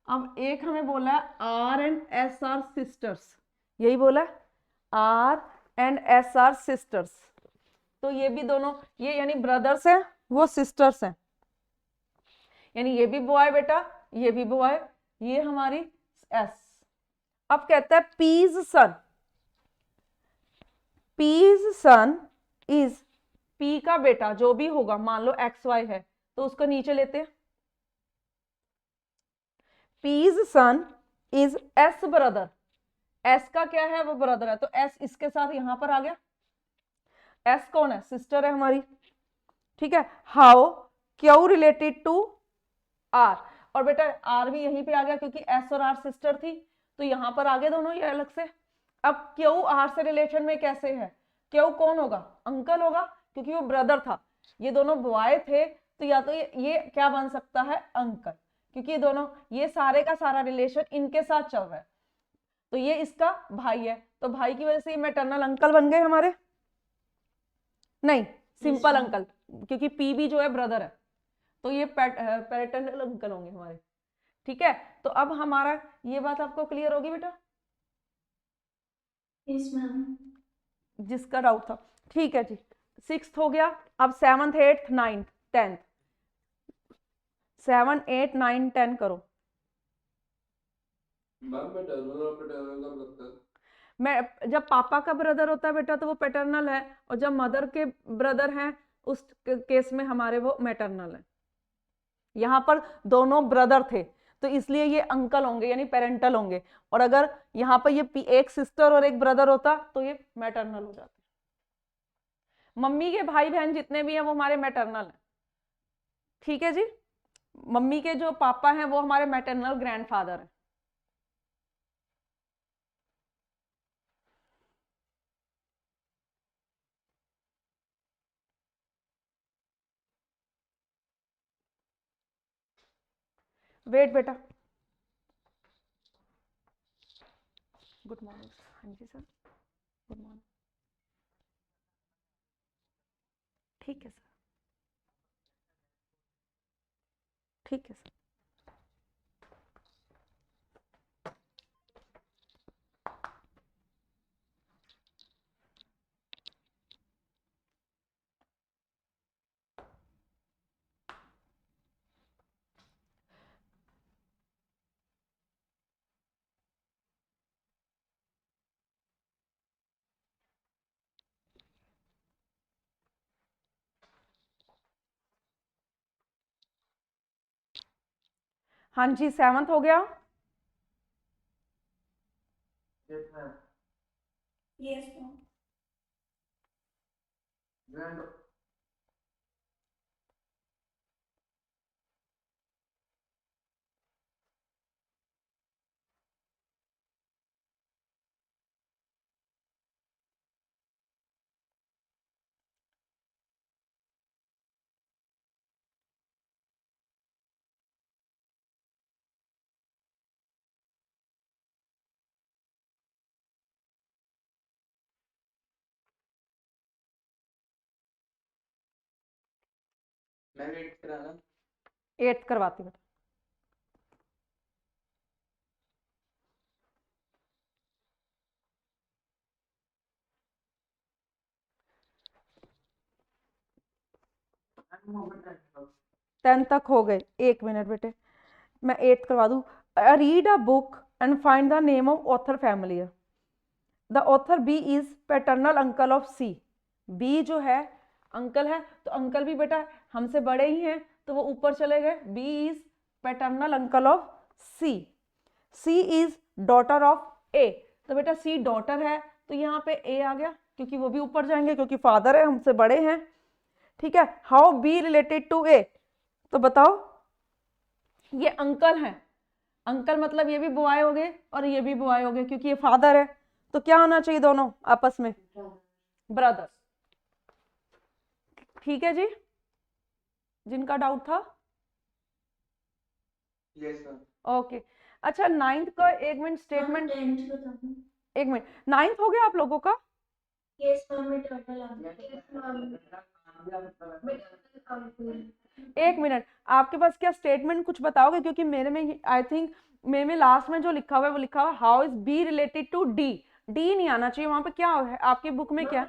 अब एक हमें बोला है R and S are sisters, यही बोला है, R and S are sisters. तो ये भी दोनों, ये यानी ब्रदर्स हैं, वो सिस्टर्स हैं, यानी ये भी बॉय बेटा, ये भी बॉय, ये हमारी S। अब कहता है P's son, P's son is, P का बेटा जो भी होगा, मान लो एक्स वाई है तो उसको नीचे लेते हैं। P's son is S brother, S का क्या है? वो ब्रदर है, तो एस इसके साथ यहां पर आ गया। एस कौन है? सिस्टर है हमारी। ठीक है, how Q related to R, और बेटा आर भी यहीं पे आ गया क्योंकि एस और आर सिस्टर थी, तो यहां पर आ गए दोनों ये अलग से। अब क्यू आर से रिलेशन में कैसे है? क्यू कौन होगा? अंकल होगा, क्योंकि वो ब्रदर था, ये दोनों बॉय थे, तो या तो ये क्या बन सकता है? अंकल, क्योंकि ये दोनों, ये सारे का सारा रिलेशन इनके साथ चल रहा है, तो ये इसका भाई है, तो भाई की वजह से ये मैटरनल अंकल बन गए हमारे। नहीं, सिंपल अंकल, क्योंकि पी भी जो है ब्रदर है, तो ये पैटर्नल अंकल होंगे हमारे। ठीक है, तो अब हमारा ये बात आपको क्लियर होगी बेटा, यस मैम। जिसका डाउट था। ठीक है जी, 6th हो गया। अब 7th 8th 9th 10th, 7 8 9 10 करो। मैम मैटरनल और पैटर्नल कब लगता है? मैं, जब पापा का ब्रदर होता है बेटा तो वो पैटर्नल है, और जब मदर के ब्रदर हैं उस केस में हमारे वो मैटरनल है। यहाँ पर दोनों ब्रदर थे तो इसलिए ये अंकल होंगे यानी पेरेंटल होंगे, और अगर यहाँ पर ये एक सिस्टर और एक ब्रदर होता तो ये मैटरनल हो जाते। मम्मी के भाई बहन जितने भी हैं वो हमारे मैटरनल हैं। ठीक है जी, मम्मी के जो पापा हैं वो हमारे मैटरनल ग्रैंडफादर हैं। वेट बेटा, गुड मॉर्निंग। हाँ जी सर, गुड मॉर्निंग। ठीक है सर, ठीक है सर। हाँ जी, 7th हो गया। Yes, ma'am. Yes, ma'am. Grand मैं वेट कराना 8th करवाती बेटा। टेंथ तक हो गए। 1 मिनट बेटे, मैं 8th करवा दूँ। Read a book and find the name of author family. The author B is paternal uncle of C. B जो है अंकल है, तो अंकल भी बेटा हमसे बड़े ही हैं, तो वो ऊपर चले गए। B is paternal uncle of C. C is daughter of A, तो बेटा सी डॉटर है, तो यहाँ पे ए आ गया, क्योंकि वो भी ऊपर जाएंगे, क्योंकि फादर है, हमसे बड़े हैं। ठीक है। हाउ बी रिलेटेड टू ए, तो बताओ, ये अंकल हैं। अंकल मतलब ये भी बॉय हो गए और ये भी बॉय हो गए, क्योंकि ये फादर है, तो क्या होना चाहिए दोनों आपस में? ब्रदर्स। ठीक है जी, जिनका डाउट था। Yes, ma'am. ओके। अच्छा, 9th का 1 मिनट स्टेटमेंट। 10th बता दूं। 1 मिनट, 9th हो गया आप लोगों का? Yes, ma'am. मैं टोटल आ गया। Yes, ma'am. मैं टोटल 1 मिनट, आपके पास क्या स्टेटमेंट कुछ बताओगे? क्योंकि मेरे में आई थिंक मेरे में लास्ट में जो लिखा हुआ है वो लिखा हुआ how is B related to D. D नहीं आना चाहिए वहां पे। क्या है आपकी बुक में? क्या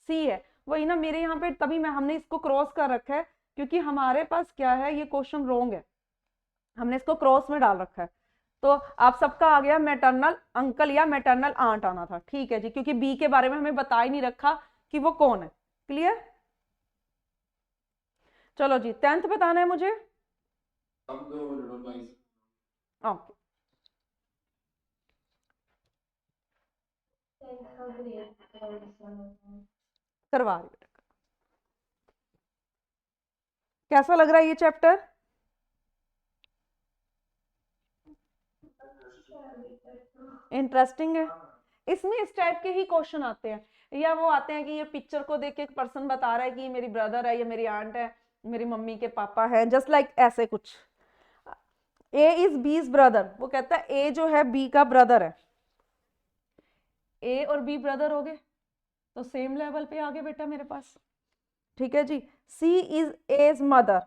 सी है? वही ना, मेरे यहाँ पे तभी हमने इसको क्रॉस कर रखा है, क्योंकि हमारे पास क्या है, ये क्वेश्चन रॉन्ग है, हमने इसको क्रॉस में डाल रखा है। तो आप सबका आ गया मैटरनल अंकल या मैटरनल आंट आना था। ठीक है जी, क्योंकि बी के बारे में हमें बता ही नहीं रखा कि वो कौन है। क्लियर? चलो जी, 10th बताना है मुझे। अब 2 मिनट और 22 ओके, करवा रही हूँ। कैसा लग रहा है ये चैप्टर? इंटरेस्टिंग है। इसमें इस टाइप के ही क्वेश्चन आते हैं, या वो आते हैं कि ये पिक्चर को देख के एक पर्सन बता रहा है कि ये मेरी ब्रदर है, ये मेरी आंट है, मेरी मम्मी के पापा हैं, जस्ट लाइक ऐसे कुछ। ए इज बीज ब्रदर, वो कहता है ए जो है बी का ब्रदर है। ए और बी ब्रदर हो गए, तो सेम लेवल पे आ गए बेटा मेरे पास। ठीक है जी। सी इज एज मदर,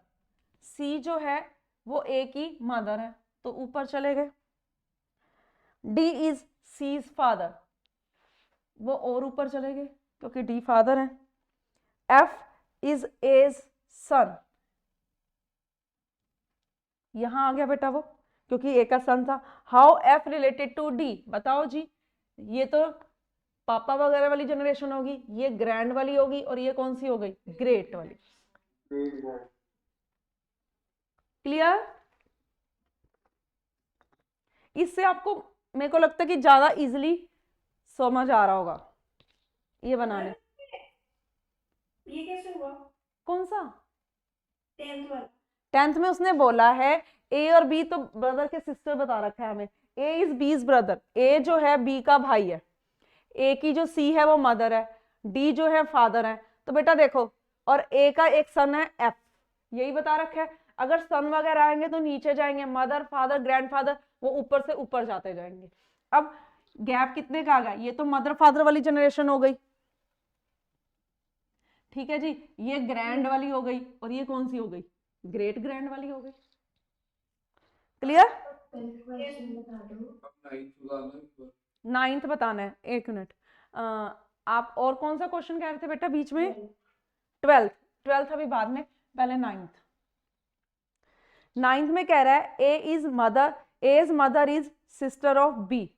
सी जो है वो ए की मदर है, तो ऊपर चले गए। डी इज सीज फादर, वो और ऊपर चले गए, क्योंकि डी फादर है। एफ इज एज सन, यहां आ गया बेटा वो, क्योंकि ए का सन था। How F related to D, बताओ जी। ये तो पापा वगैरह वाली जनरेशन होगी, ये ग्रैंड वाली होगी, और ये कौन सी हो गई? ग्रेट वाली। Great, ma'am. क्लियर? इससे आपको, मेरे को लगता है कि ज्यादा इजीली समझ आ रहा होगा ये बनाने। ये कैसे हुआ? कौन सा? 10th वाला। 10th में उसने बोला है ए और बी तो ब्रदर के सिस्टर बता रखा है हमें। ए इज बीज ब्रदर, ए जो है बी का भाई है, ए की जो सी है वो मदर है, डी जो है फादर है। तो बेटा देखो, और ए का एक सन है एफ, यही बता रखा है। अगर सन वगैरह आएंगे तो नीचे जाएंगे, मदर फादर ग्रैंडफादर वो ऊपर से ऊपर जाते जाएंगे। अब गैप कितने का आ गया, ये तो मदर फादर वाली जनरेशन हो गई, ठीक है जी, ये ग्रैंड वाली हो गई, और ये कौन सी हो गई, ग्रेट ग्रैंड वाली हो गई। क्लियर? क्वेश्चन बता दो। अब 9th वाला 9th बताना है, एक मिनट। आप और कौन सा क्वेश्चन कह रहे थे बेटा बीच में? 12th अभी बाद में, पहले 9th में कह रहा है A is mother is sister of B.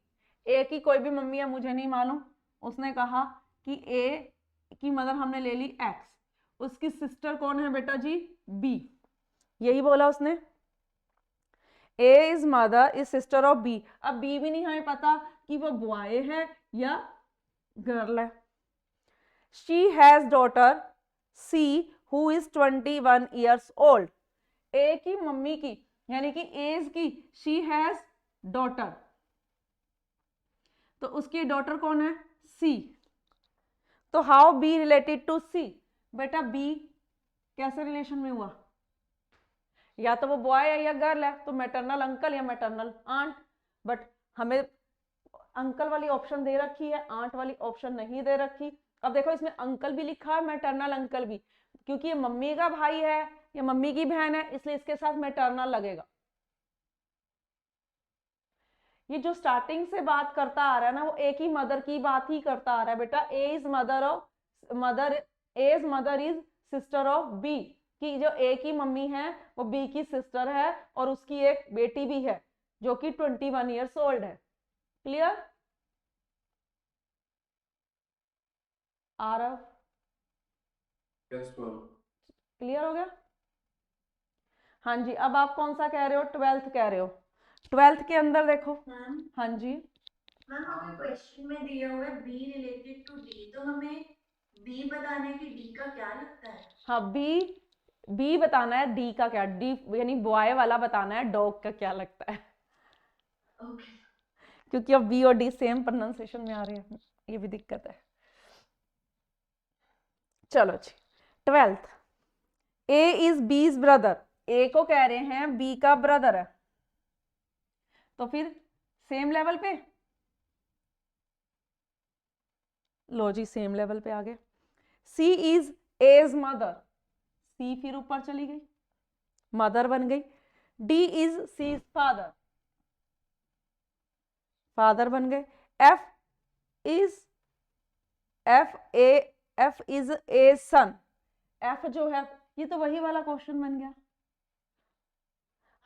A की कोई भी मम्मी है, मुझे नहीं मालूम, उसने कहा कि ए की मदर हमने ले ली एक्स, उसकी सिस्टर कौन है बेटा जी, बी, यही बोला उसने। A is mother is sister of B. अब बी भी नहीं हमें पता कि वो बॉय है या गर्ल है। She has daughter C who is 21 years old। ए की मम्मी की यानी कि एज की शी हैज डॉटर, तो उसकी डॉटर कौन है, सी। तो हाउ बी रिलेटेड टू सी? बेटा बी कैसे रिलेशन में हुआ, या तो वो बॉय है या गर्ल है, तो मैटरनल अंकल या मैटरनल आंट। बट हमें अंकल वाली ऑप्शन दे रखी है, आंट वाली ऑप्शन नहीं दे रखी। अब देखो इसमें अंकल भी लिखा है, मैटरनल अंकल भी, क्योंकि ये मम्मी का भाई है या मम्मी की बहन है, इसलिए इसके साथ मैटरनल लगेगा। ये जो स्टार्टिंग से बात करता आ रहा है ना, वो एक ही मदर की बात ही करता आ रहा है बेटा। A is mother is sister of B, कि जो ए की मम्मी है वो बी की सिस्टर है, और उसकी एक बेटी भी है जो कि 21 years old है। Clear? Aarav Yes, well. Clear हो गया? हाँ जी, अब आप कौन सा कह रहे हो, 12th कह रहे हो। 12th के अंदर देखो, मैम हाँ जी, मैम हमें क्वेश्चन में दिया हुआ है बी रिलेटेड टू डी, तो हमें बी बताना है कि डी का क्या लगता है। हाँ बी बताना है, डी का क्या, डी यानी बॉय वाला बताना है, डॉग का क्या लगता है, ओके क्योंकि अब बी और डी सेम प्रोनाउंसिएशन में आ रहे हैं, ये भी दिक्कत है। चलो जी, 12th, A is B's brother. ए को कह रहे हैं बी का ब्रदर है, तो फिर सेम लेवल पे, लो जी सेम लेवल पे आ गए। C is A's mother, C फिर ऊपर चली गई, मदर बन गई। D is C father, father बन गए। F is A son, F जो है ये तो वही वाला क्वेश्चन बन गया।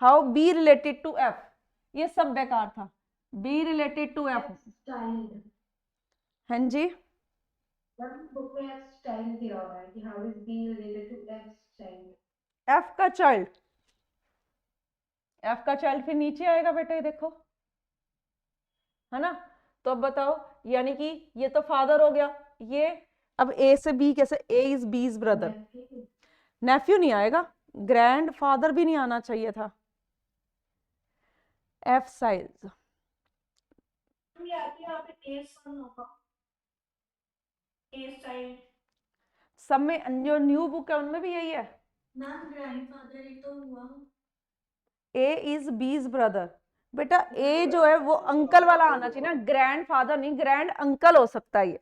How B related to F, ये सब बेकार था। B related to F, child, हाँ जी, मैम बुक में एफ चाइल्ड दिया हुआ है कि how is B related to F child. F का चाइल्ड, एफ का चाइल्ड फिर नीचे आएगा बेटा, ये देखो, है ना। तो अब बताओ, यानी कि ये तो फादर हो गया, ये अब ए से बी कैसे, ए इज बीज ब्रदर, नेफ्यू नहीं आएगा, ग्रैंड फादर भी नहीं आना चाहिए था। एफ साइज, यहाँ पे ए सन होगा, ए चाइल्ड। सब में जो न्यू बुक है उनमें भी यही है, मैम ग्रैंडफादर ही तो हुआ। ए इज बीज ब्रदर। बेटा ए जो है वो अंकल वाला आना चाहिए ना, ग्रैंड फादर नहीं, ग्रैंड अंकल हो सकता है।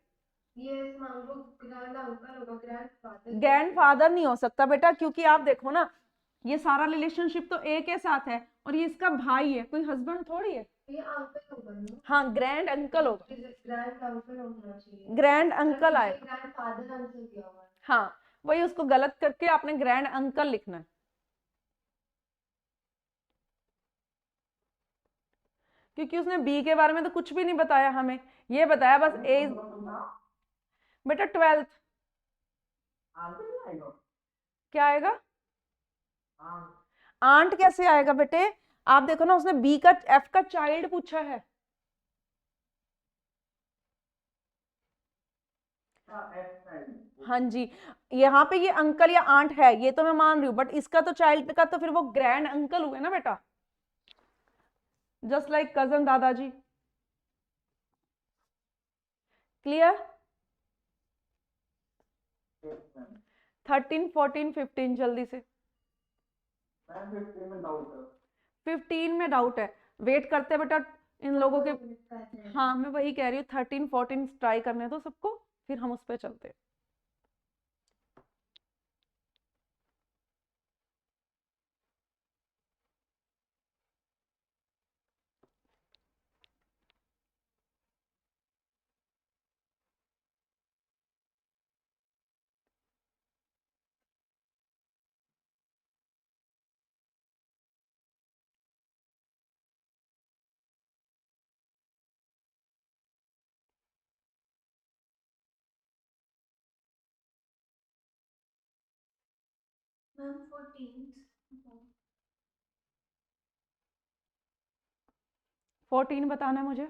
यस मैम वो ग्रैंड अंकल होगा, ग्रैंडफादर। ग्रैंड फादर नहीं हो सकता बेटा, क्योंकि आप देखो ना, ये सारा रिलेशनशिप तो ए के साथ है, और ये इसका भाई है, कोई हस्बैंड थोड़ी है। ये अंकल होगा ना। हाँ ग्रैंड अंकल होगा, ग्रैंड अंकल होना चाहिए। ग्रैंड अंकल आए, ग्रैंडफादर अंकल दिया हुआ है। हाँ वही, उसको गलत करके आपने ग्रैंड अंकल लिखना है, क्योंकि उसने बी के बारे में तो कुछ भी नहीं बताया हमें, ये बताया बस ए। बेटा 12th क्या आएगा, आंट कैसे आएगा बेटे, आप देखो ना, उसने बी का एफ का चाइल्ड पूछा है। हाँ जी, यहाँ पे ये अंकल या आंट है, ये तो मैं मान रही हूँ, बट इसका तो चाइल्ड का तो फिर वो ग्रैंड अंकल हुए ना बेटा, जस्ट लाइक कजन दादाजी। क्लियर? 13, 14, 15 जल्दी से। 15 में डाउट है, वेट करते हैं बेटा, इन लोगों के, हाँ मैं वही कह रही हूँ, 13 14 ट्राई करने दो सबको, फिर हम उस पर चलते हैं। मैम 14th 14 बताना है मुझे।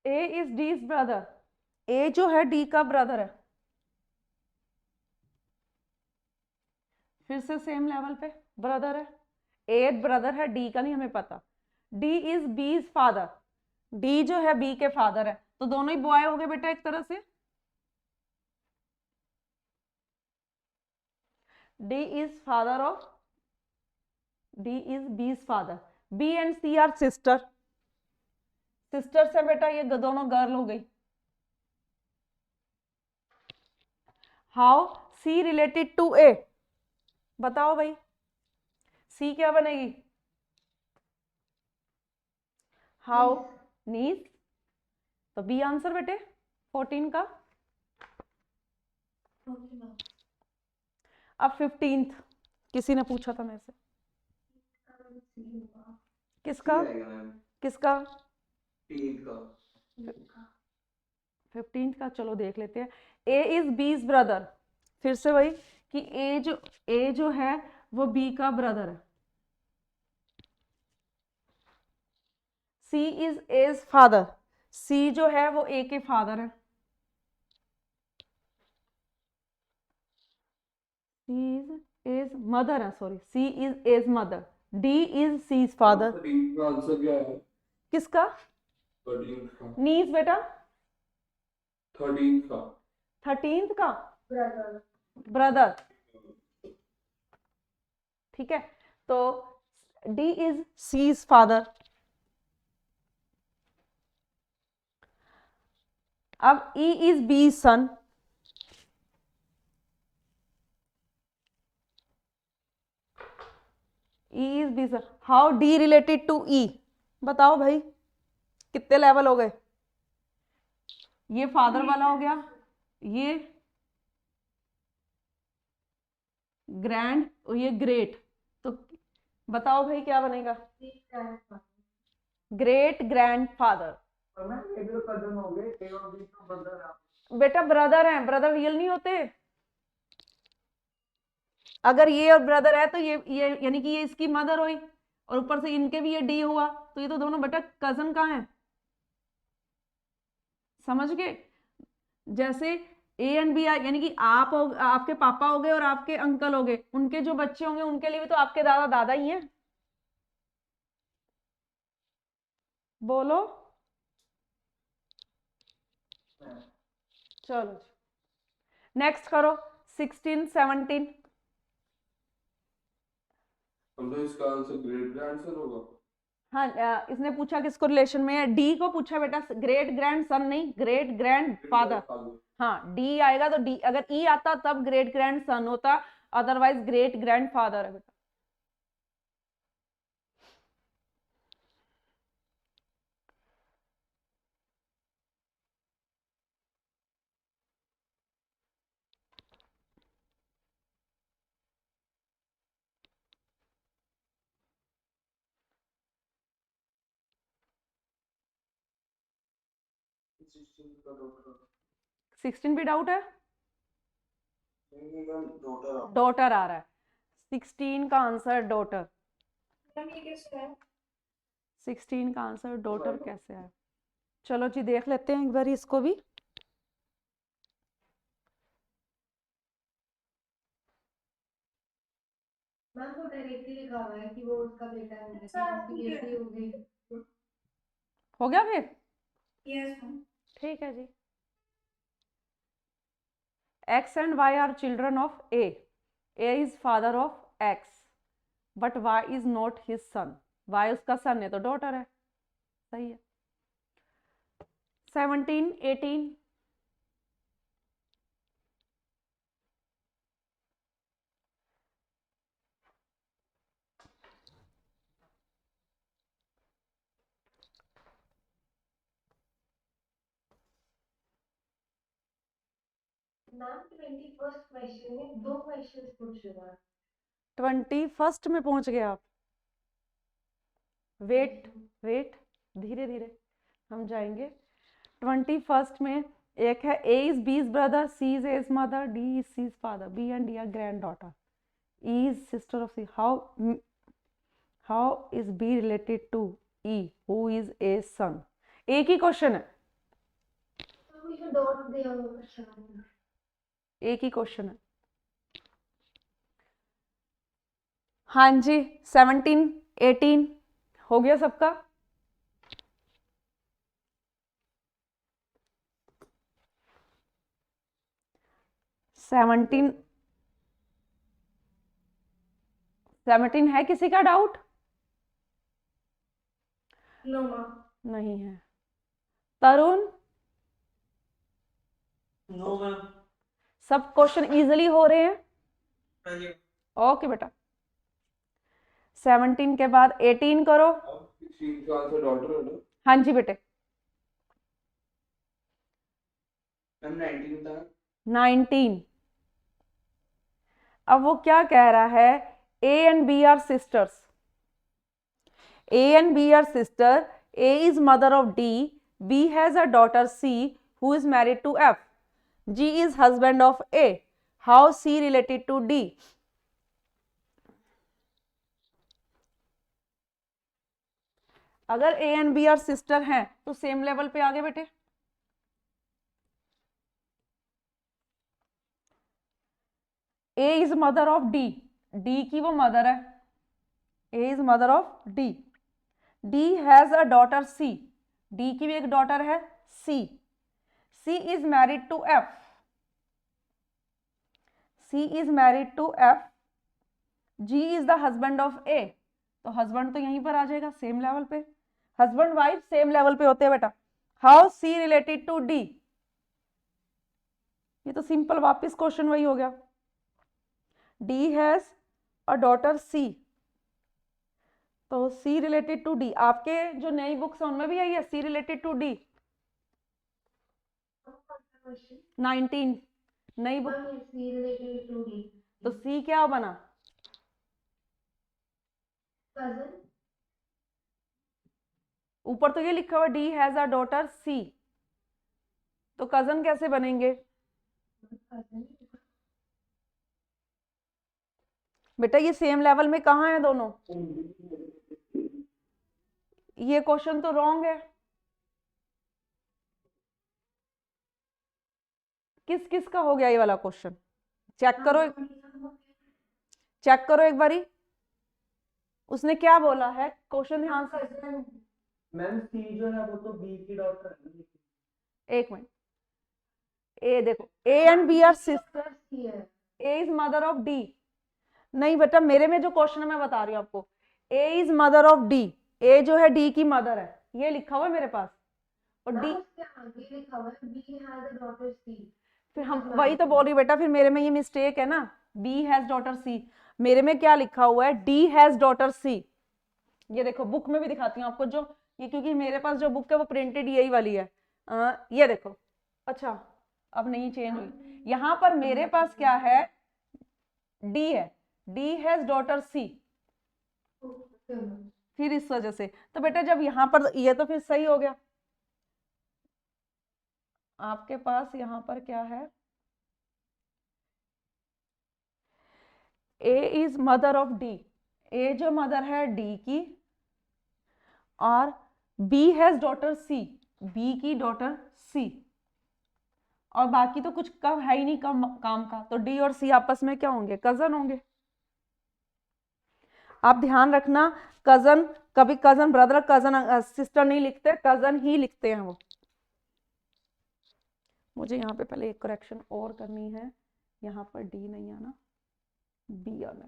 ए इज डीज ब्रदर, ए जो है डी का ब्रदर है, फिर से सेम लेवल पे ब्रदर है, ए ब्रदर है, डी का नहीं हमें पता। D is B's father, D जो है बी के फादर है, तो दोनों ही बॉय हो गए बेटा एक तरह से। D is father of, D is B's father. B and C are sister, sister से बेटा ये दोनों गर्ल हो गई। How C related to A, बताओ भाई सी क्या बनेगी? हाउ नीस, तो बी आंसर बेटे 14 का। Okay ma'am. अब 15th किसी ने पूछा था मेरे से, किसका आएगा मैम किसका? 3 का 15th का, चलो देख लेते हैं। ए इज बीज ब्रदर, फिर से वही कि ए जो है वो बी का ब्रदर है। C is A's father, C जो है वो ए के फादर है। सी इज एज मदर है, sorry, C is A's mother, D is C's father. 13 का आंसर क्या है? किसका? 13 का, नीज बेटा 13 का 13th का ब्रदर, ठीक है, तो डी इज सीज फादर। अब E is B son, E is B son. How D related to E, बताओ भाई कितने लेवल हो गए? ये फादर वाला हो गया, ये ग्रैंड और ये ग्रेट, तो बताओ भाई क्या बनेगा? Great grand father. मैम ये कजन हो गए, ए और बी का ब्रदर है। बेटा ब्रदर हैं, ब्रदर रियल नहीं होते। अगर ये और ब्रदर है तो ये यानी कि ये इसकी मदर हुई और ऊपर से इनके भी ये डी हुआ, तो ये तो दोनों बेटा कजन कहाँ हैं, समझ गए? जैसे ए एंड बी यानी कि आप हो, आपके पापा हो गए और आपके अंकल हो गए, उनके जो बच्चे होंगे उनके लिए भी तो आपके दादा दादा ही हैं। बोलो चलो नेक्स्ट करो 16 17। तो इसका आंसर ग्रेट ग्रैंडसन होगा। हाँ इसने पूछा किसको रिलेशन में है, डी को पूछा बेटा, ग्रेट ग्रैंड सन नहीं, ग्रेट ग्रैंड फादर। हाँ डी आएगा तो डी, अगर ई आता तब ग्रेट ग्रैंड सन होता, अदरवाइज ग्रेट ग्रैंड फादर है बेटा। का डॉटर 16 भी डाउट है, नहीं मैम डॉटर डॉटर आ रहा है, 16 का आंसर डॉटर, मैम ये कैसे है? 16 का आंसर डॉटर कैसे है? चलो जी देख लेते हैं एक बार इसको भी। मैम वो डायरेक्टली लिखा हुआ है कि वो उसका बेटा है, अच्छा, उसकी बेटी हो गई। हो गया फिर? Yes ma'am. ठीक है जी। X and Y are children of A, A is father of X but Y is not his son, Y उसका सन है तो डॉटर है, सही है। 17, 18 मैम 21st क्वेश्चन में 2 क्वेश्चंस पूछ रहा है। 21st में पहुंच गए आप, वेट वेट, धीरे धीरे हम जाएंगे। 21st में एक है A is B's brother, C is A's mother, D is C's father, B and D are granddaughter, E is sister of C, how is B related to E who is A son. एक ही question है, तो मुझे dot दिया हुआ question. एक ही question है। हाँ जी 17, 18 हो गया सबका। सेवनटीन है किसी का डाउट? No ma'am. नहीं है। Tarun, no ma'am. सब क्वेश्चन इजीली हो रहे हैं? हाँ जी। ओके बेटा, 17 के बाद 18 करो। अब 16 का आंसर डॉटर है ना? हाँ जी बेटे। मैम 19 था। 19, अब वो क्या कह रहा है, A and B are sisters, A and B are sister, A is mother of D, B has a daughter C who is married to F, G is husband of A, how C related to D. अगर A and B are sister हैं तो same level पे आगे बेटे। A is mother of D, D की वो mother है, A is mother of D, D has a daughter C, D की भी एक डॉटर है C, C is married to F, C is married to F, G is the husband of A, तो husband तो यहीं पर आ जाएगा सेम लेवल पे, हस्बैंड वाइफ सेम लेवल पे होते हैं बेटा। How C related to D, ये तो सिंपल वापस क्वेश्चन वही हो गया। D has a daughter C, तो सी रिलेटेड टू डी, आपके जो नई बुक्स हैं उनमें भी यही है, सी रिलेटेड टू डी। 19 नई book, C related to D, तो सी क्या बना? कजन। ऊपर तो ये लिखा हुआ D has a daughter C, तो कजन कैसे बनेंगे बेटा? ये सेम लेवल में कहाँ है दोनों? ये क्वेश्चन तो रॉन्ग है। किस किस का हो गया ये वाला क्वेश्चन? चेक करो, चेक करो एक बारी, उसने क्या बोला है क्वेश्चन, ध्यान से। मैम सी जो है वो तो बी की डॉटर है। एक मिनट, ए देखो, A and B are sister, A is mother of D, नहीं बेटा मेरे में जो क्वेश्चन है मैं बता रही हूँ आपको, ए is mother of D, A जो है डी की मदर है, ये लिखा हुआ है मेरे पास, और डी लिखा हुआ है बी हैज अ डॉटर सी, फिर हम वही तो बोल रही बेटा, फिर मेरे में ये मिस्टेक है ना, बी हैज डॉटर सी, मेरे में क्या लिखा हुआ है, डी हैज डॉटर सी। ये देखो बुक में भी दिखाती हूँ आपको, जो ये क्योंकि मेरे पास जो बुक है वो प्रिंटेड यही वाली है, ये देखो, अच्छा अब नहीं चेंज हुई, यहाँ पर मेरे पास क्या है, डी है, डी हैज डॉटर सी, फिर इस वजह से, तो बेटा जब यहाँ पर ये तो फिर सही हो गया। आपके पास यहाँ पर क्या है, A is mother of D, A जो मदर है डी की, और B has daughter C, B की डॉटर सी, और बाकी तो कुछ कम है ही नहीं काम का, तो डी और सी आपस में क्या होंगे, कजन होंगे। आप ध्यान रखना, कजन कभी कजन ब्रदर कजन सिस्टर नहीं लिखते, कजन ही लिखते हैं वो। मुझे यहाँ पे पहले एक करेक्शन और करनी है, यहाँ पर डी नहीं आना, बी और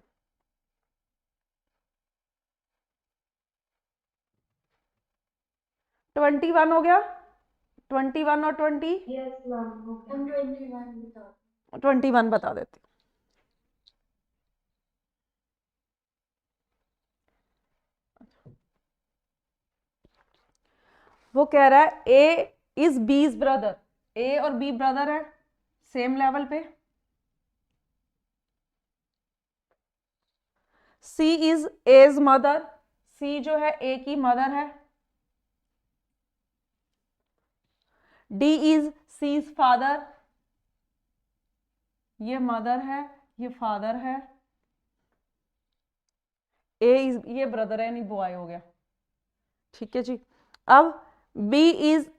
21 हो गया, 21 और 20, Yes, ma'am. Okay. हम 21 बताओ। 21 बता देती हूँ। वो कह रहा है ए इज बीज ब्रदर, ए और बी ब्रदर है सेम लेवल पे। सी इज एज मदर, सी जो है ए की मदर है। डी इज सीज फादर, ये मदर है ये फादर है। ए इज ये ब्रदर है यानी बॉय हो गया, ठीक है जी। अब B is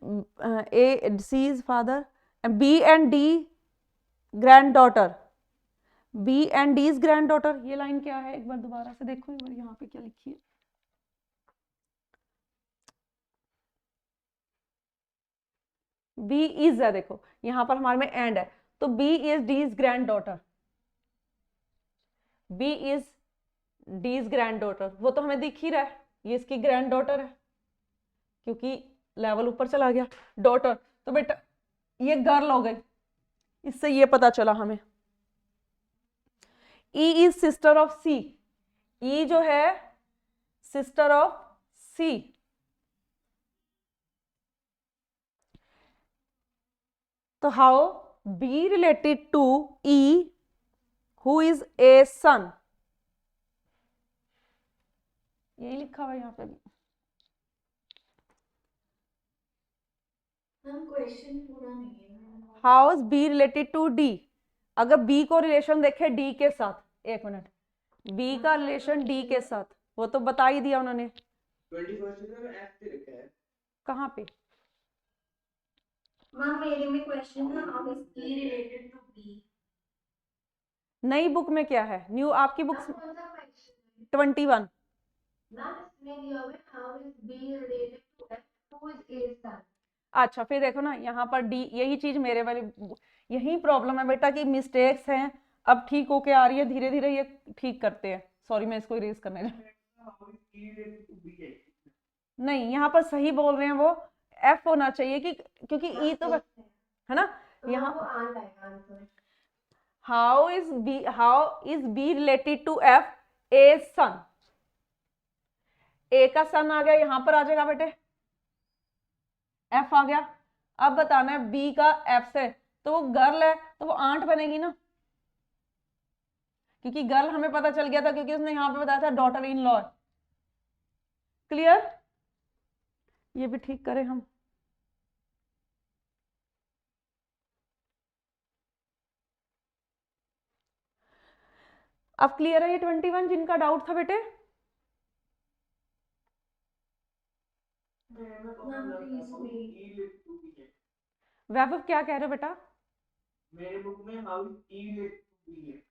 A C is father, B and D granddaughter, B and D is granddaughter. ये लाइन क्या है एक बार दोबारा से देखो, एक बार यहाँ पे क्या लिखी है। बी इज है, देखो यहाँ पर हमारे में एंड है, तो B is D is granddaughter, B is D is granddaughter, वो तो हमें दिख ही रहा है, ये इसकी ग्रैंड डॉटर है क्योंकि लेवल ऊपर चला गया। डॉटर तो बेटा ये गर्ल हो गई, इससे ये पता चला हमें। E is sister of C, E जो है सिस्टर ऑफ सी। तो how B related to E who is A son, यही लिखा हुआ यहाँ पे भी। मैम क्वेश्चन पूरा नहीं है। How is B related to D, अगर बी को रिलेशन देखे डी के साथ, एक मिनट, बी का रिलेशन डी के साथ, वो तो बता ही दिया उन्होंने। 21 में एफ पे लिखा है। कहाँ पे? मैम मेरे में क्वेश्चन है how is B related to B. नई बुक में क्या है, न्यू आपकी बुक Ma'am, कौन सा question है? 21। Ma'am, इसमें दिया हुआ है how is B related to F, who is A's son? अच्छा फिर देखो ना यहाँ पर डी, यही चीज मेरे वाली, यही प्रॉब्लम है बेटा कि मिस्टेक्स हैं, अब ठीक होके आ रही है, धीरे धीरे ये ठीक करते हैं। सॉरी मैं इसको इरेज करने नहीं, यहाँ पर सही बोल रहे हैं वो, एफ होना चाहिए कि क्योंकि ई तो है ना यहाँ। वो आंट आएगा answer. How is B related to F, a son, A का सन आ गया यहाँ पर आ जाएगा बेटे, एफ आ गया। अब बताना है बी का एफ से, तो वो गर्ल है तो वो आंट बनेगी ना, क्योंकि गर्ल हमें पता चल गया था क्योंकि उसने यहाँ पे बताया था डॉटर इन लॉ। क्लियर, ये भी ठीक करें हम। अब क्लियर है ये 21 जिनका डाउट था बेटे? वैभव क्या कह रहे हो बेटा? मेरे बुक में how E related to B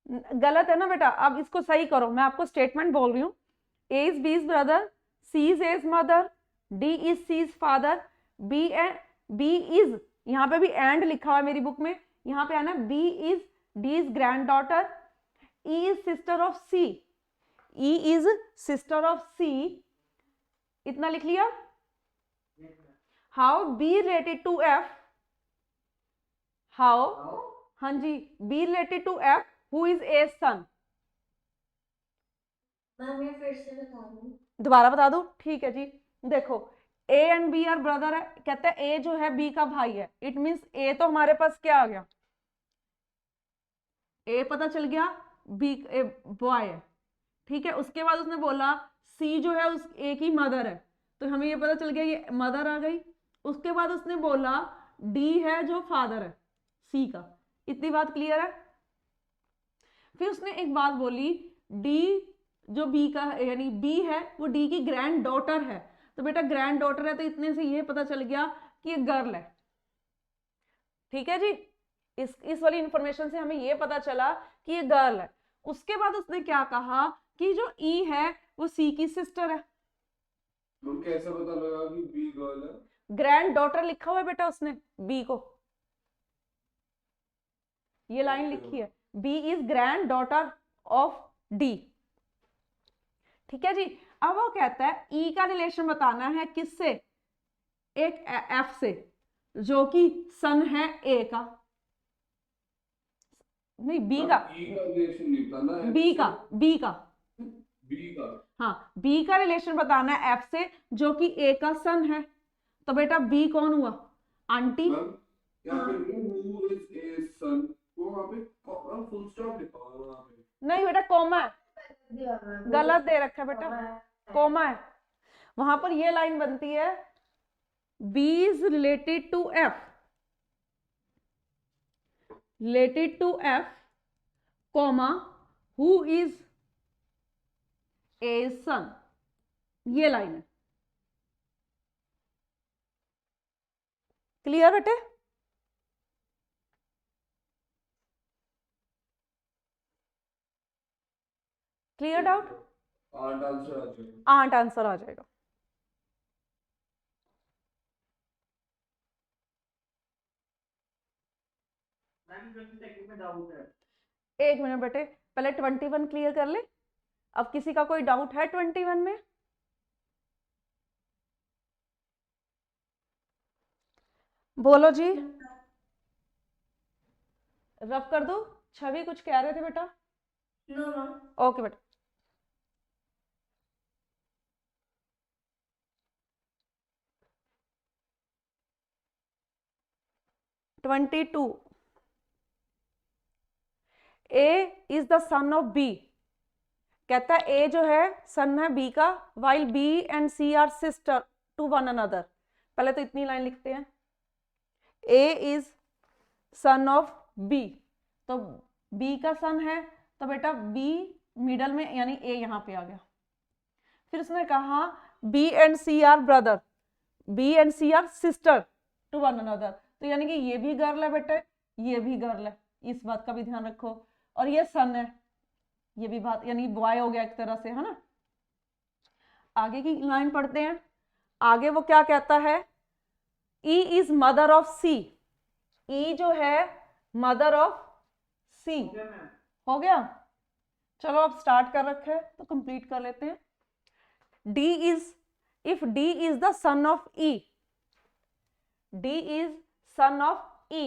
है। गलत है ना बेटा, अब इसको सही करो, मैं आपको स्टेटमेंट बोल रही हूँ। A is B is brother, C is A's mother, D is C is father, B is, यहाँ पे भी एंड लिखा हुआ है मेरी बुक में, यहाँ पे है ना B is D is granddaughter, E is sister of C, E is sister of C, इतना लिख लिया। How B related to F, how, हाँ जी, B related to F who is A son. Ma'am मैं फिर से बता दूं। दोबारा बता दूं, ठीक है जी। देखो A and B are brother है, कहते हैं ए जो है बी का भाई है, इट मींस ए तो हमारे पास क्या आ गया, ए पता चल गया बी बॉय है, ठीक है। उसके बाद उसने बोला सी जो है उस ए की मदर है, तो हमें ये पता चल गया ये मदर आ गई। उसके बाद उसने बोला डी है जो फादर है सी का, इतनी बात क्लियर है। फिर उसने एक बात बोली डी जो बी का यानी बी है वो डी की ग्रैंड डॉटर है, तो बेटा ग्रैंड डॉटर है तो इतने से ये पता चल गया कि ये गर्ल है, ठीक है जी। इस वाली इंफॉर्मेशन से हमें ये पता चला कि ये गर्ल है। उसके बाद उसने क्या कहा कि जो ई है वो सी की सिस्टर है। तो कैसे पता लगा कि बी गर्ल है? ग्रैंड डॉटर लिखा हुआ है बेटा उसने बी को, ये लाइन लिखी है, B is granddaughter, of D. ठीक है जी। अब वो कहता है ई का रिलेशन बताना है किससे, एक एफ से जो कि सन है ए का, नहीं बी का, ई का रिलेशन नहीं बताना है, बी का, बी का, बी का। हाँ बी का रिलेशन बताना है एफ से जो कि ए का सन है। तो बेटा बी कौन हुआ, आंटी। मैम यहाँ पे who is a son, वो वहाँ पे फुल स्टॉप लिखा हुआ है वहाँ पे। नहीं बेटा कॉमा है, दिया हुआ है। गलत दे रखा है बेटा, कॉमा है। वहां पर ये लाइन बनती है B is related to F, related to F comma who is A son, ये लाइन है। क्लियर बेटे? Clear doubt? आठ आंसर आ जाएगा। 8 आंसर आ जाएगा। मैम 20 सेकंड में डाउट है। एक मिनट बेटे, पहले 21 क्लियर कर ले। अब किसी का कोई डाउट है 21 में? बोलो जी, रफ कर दो। छवि कुछ कह रहे थे बेटा? नो नो ओके बेटा। Twenty two, A is the son of B. कहता है ए जो है सन है बी का, while B and C are sister to one another. पहले तो इतनी लाइन लिखते हैं, A is son of B, तो बी का सन है तो बेटा बी मिडल में यानी ए यहां पे आ गया। फिर उसने कहा B and C are brother, B and C are sister to one another, तो यानी कि ये भी गर्ल है बेटे, ये भी गर्ल है, इस बात का भी ध्यान रखो। और ये सन है, ये भी बात यानी बॉय हो गया एक तरह से, है ना। आगे की लाइन पढ़ते हैं। आगे वो क्या कहता है, E is mother of C, E जो है मदर ऑफ सी। हो गया? चलो अब स्टार्ट कर रखे है तो कंप्लीट कर लेते हैं। D is, if D is the son of E, D is son of E,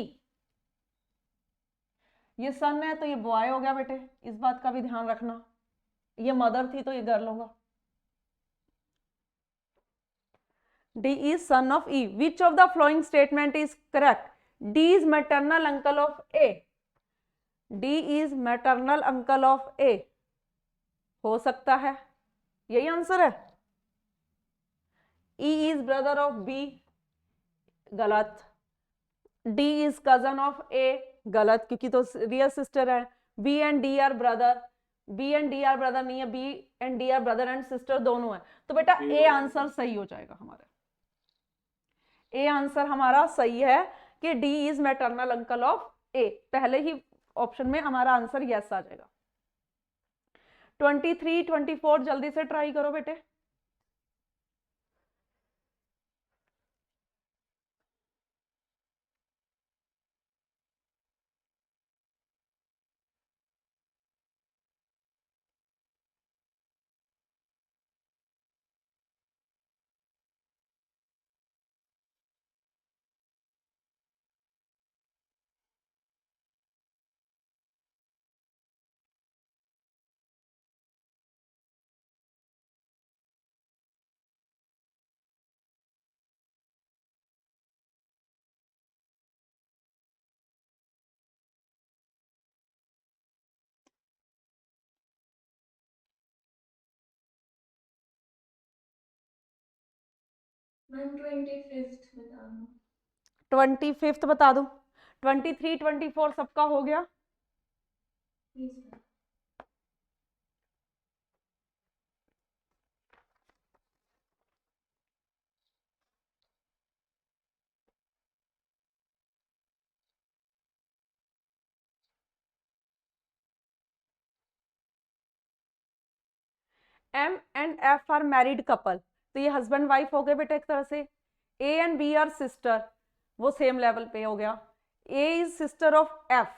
ये सन है तो ये बॉय हो गया बेटे, इस बात का भी ध्यान रखना। ये मदर थी तो ये गर्ल होगा। D is son of E, which of the following statement is correct? D is maternal uncle of A, D is maternal uncle of A, हो सकता है यही आंसर है। E is brother of B, गलत। D is cousin of A, गलत क्योंकि तो रियल सिस्टर है। B and D are brother, B and D are brother नहीं है, B and D are brother and sister दोनों है, तो बेटा ए आंसर सही हो जाएगा हमारा। ए आंसर हमारा सही है कि D is maternal uncle of A, पहले ही ऑप्शन में हमारा आंसर यस आ जाएगा। 23, 24 जल्दी से ट्राई करो बेटे। मैम 25th बता दो। 25th बता दूं? 23, 24 सबका हो गया? Please M and F are married couple, तो ये हस्बैंड वाइफ हो गए बेटा एक तरह से। A and B are sister, वो सेम लेवल पे हो गया। A is sister of F,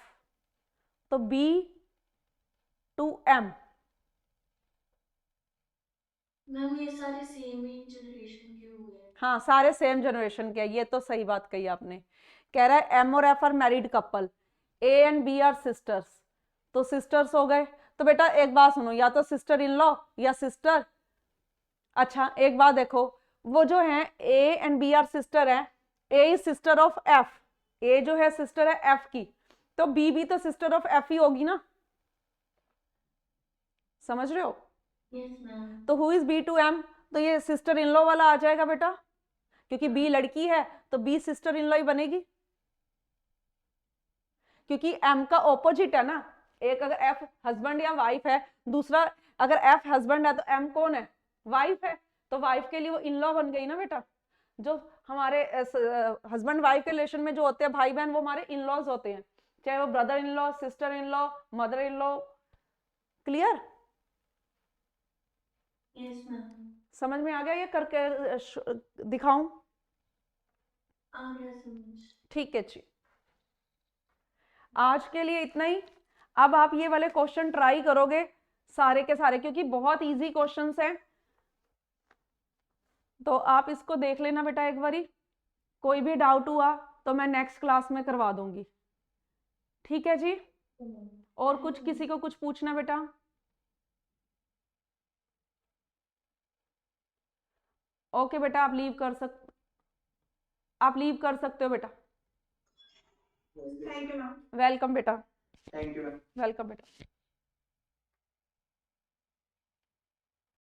तो बी टू एम। मैम ये सारे सेम ही जनरेशन के हुए हैं। हाँ, सारे सेम जनरेशन के, ये तो सही बात कही आपने। कह रहा है एम और F are married couple, A and B are sisters, तो सिस्टर्स हो गए। तो बेटा एक बात सुनो, या तो सिस्टर इन लॉ या सिस्टर। अच्छा एक बात देखो, वो जो है A and B are sister है, A is sister of F, A जो है सिस्टर है एफ की, तो बी भी तो सिस्टर ऑफ एफ ही होगी ना, समझ रहे हो? Yes ma'am. तो who is B to M, तो ये सिस्टर इन लॉ वाला आ जाएगा बेटा, क्योंकि बी लड़की है तो बी सिस्टर इन लॉ ही बनेगी, क्योंकि एम का ऑपोजिट है ना। एक अगर एफ हस्बैंड या वाइफ है, दूसरा अगर एफ हस्बैंड है तो एम कौन है? वाइफ है, तो वाइफ के लिए वो इन लॉ बन गई ना बेटा। जो हमारे हस्बैंड वाइफ के रिलेशन में जो होते हैं भाई बहन, वो हमारे इन लॉज होते हैं, चाहे वो brother in law, sister in law, mother in law. Clear? Yes ma'am. समझ में आ गया? ये करके दिखाऊं? आ गया समझ। ठीक है जी, आज के लिए इतना ही। अब आप ये वाले क्वेश्चन ट्राई करोगे सारे के सारे, क्योंकि बहुत इजी क्वेश्चंस हैं, तो आप इसको देख लेना बेटा एक बारी। कोई भी डाउट हुआ तो मैं नेक्स्ट क्लास में करवा दूंगी, ठीक है जी? और कुछ किसी को कुछ पूछना बेटा? ओके बेटा, आप लीव कर सकते हो बेटा। Thank you ma'am. वेलकम बेटा, थैंक यू मैम। वेलकम बेटा।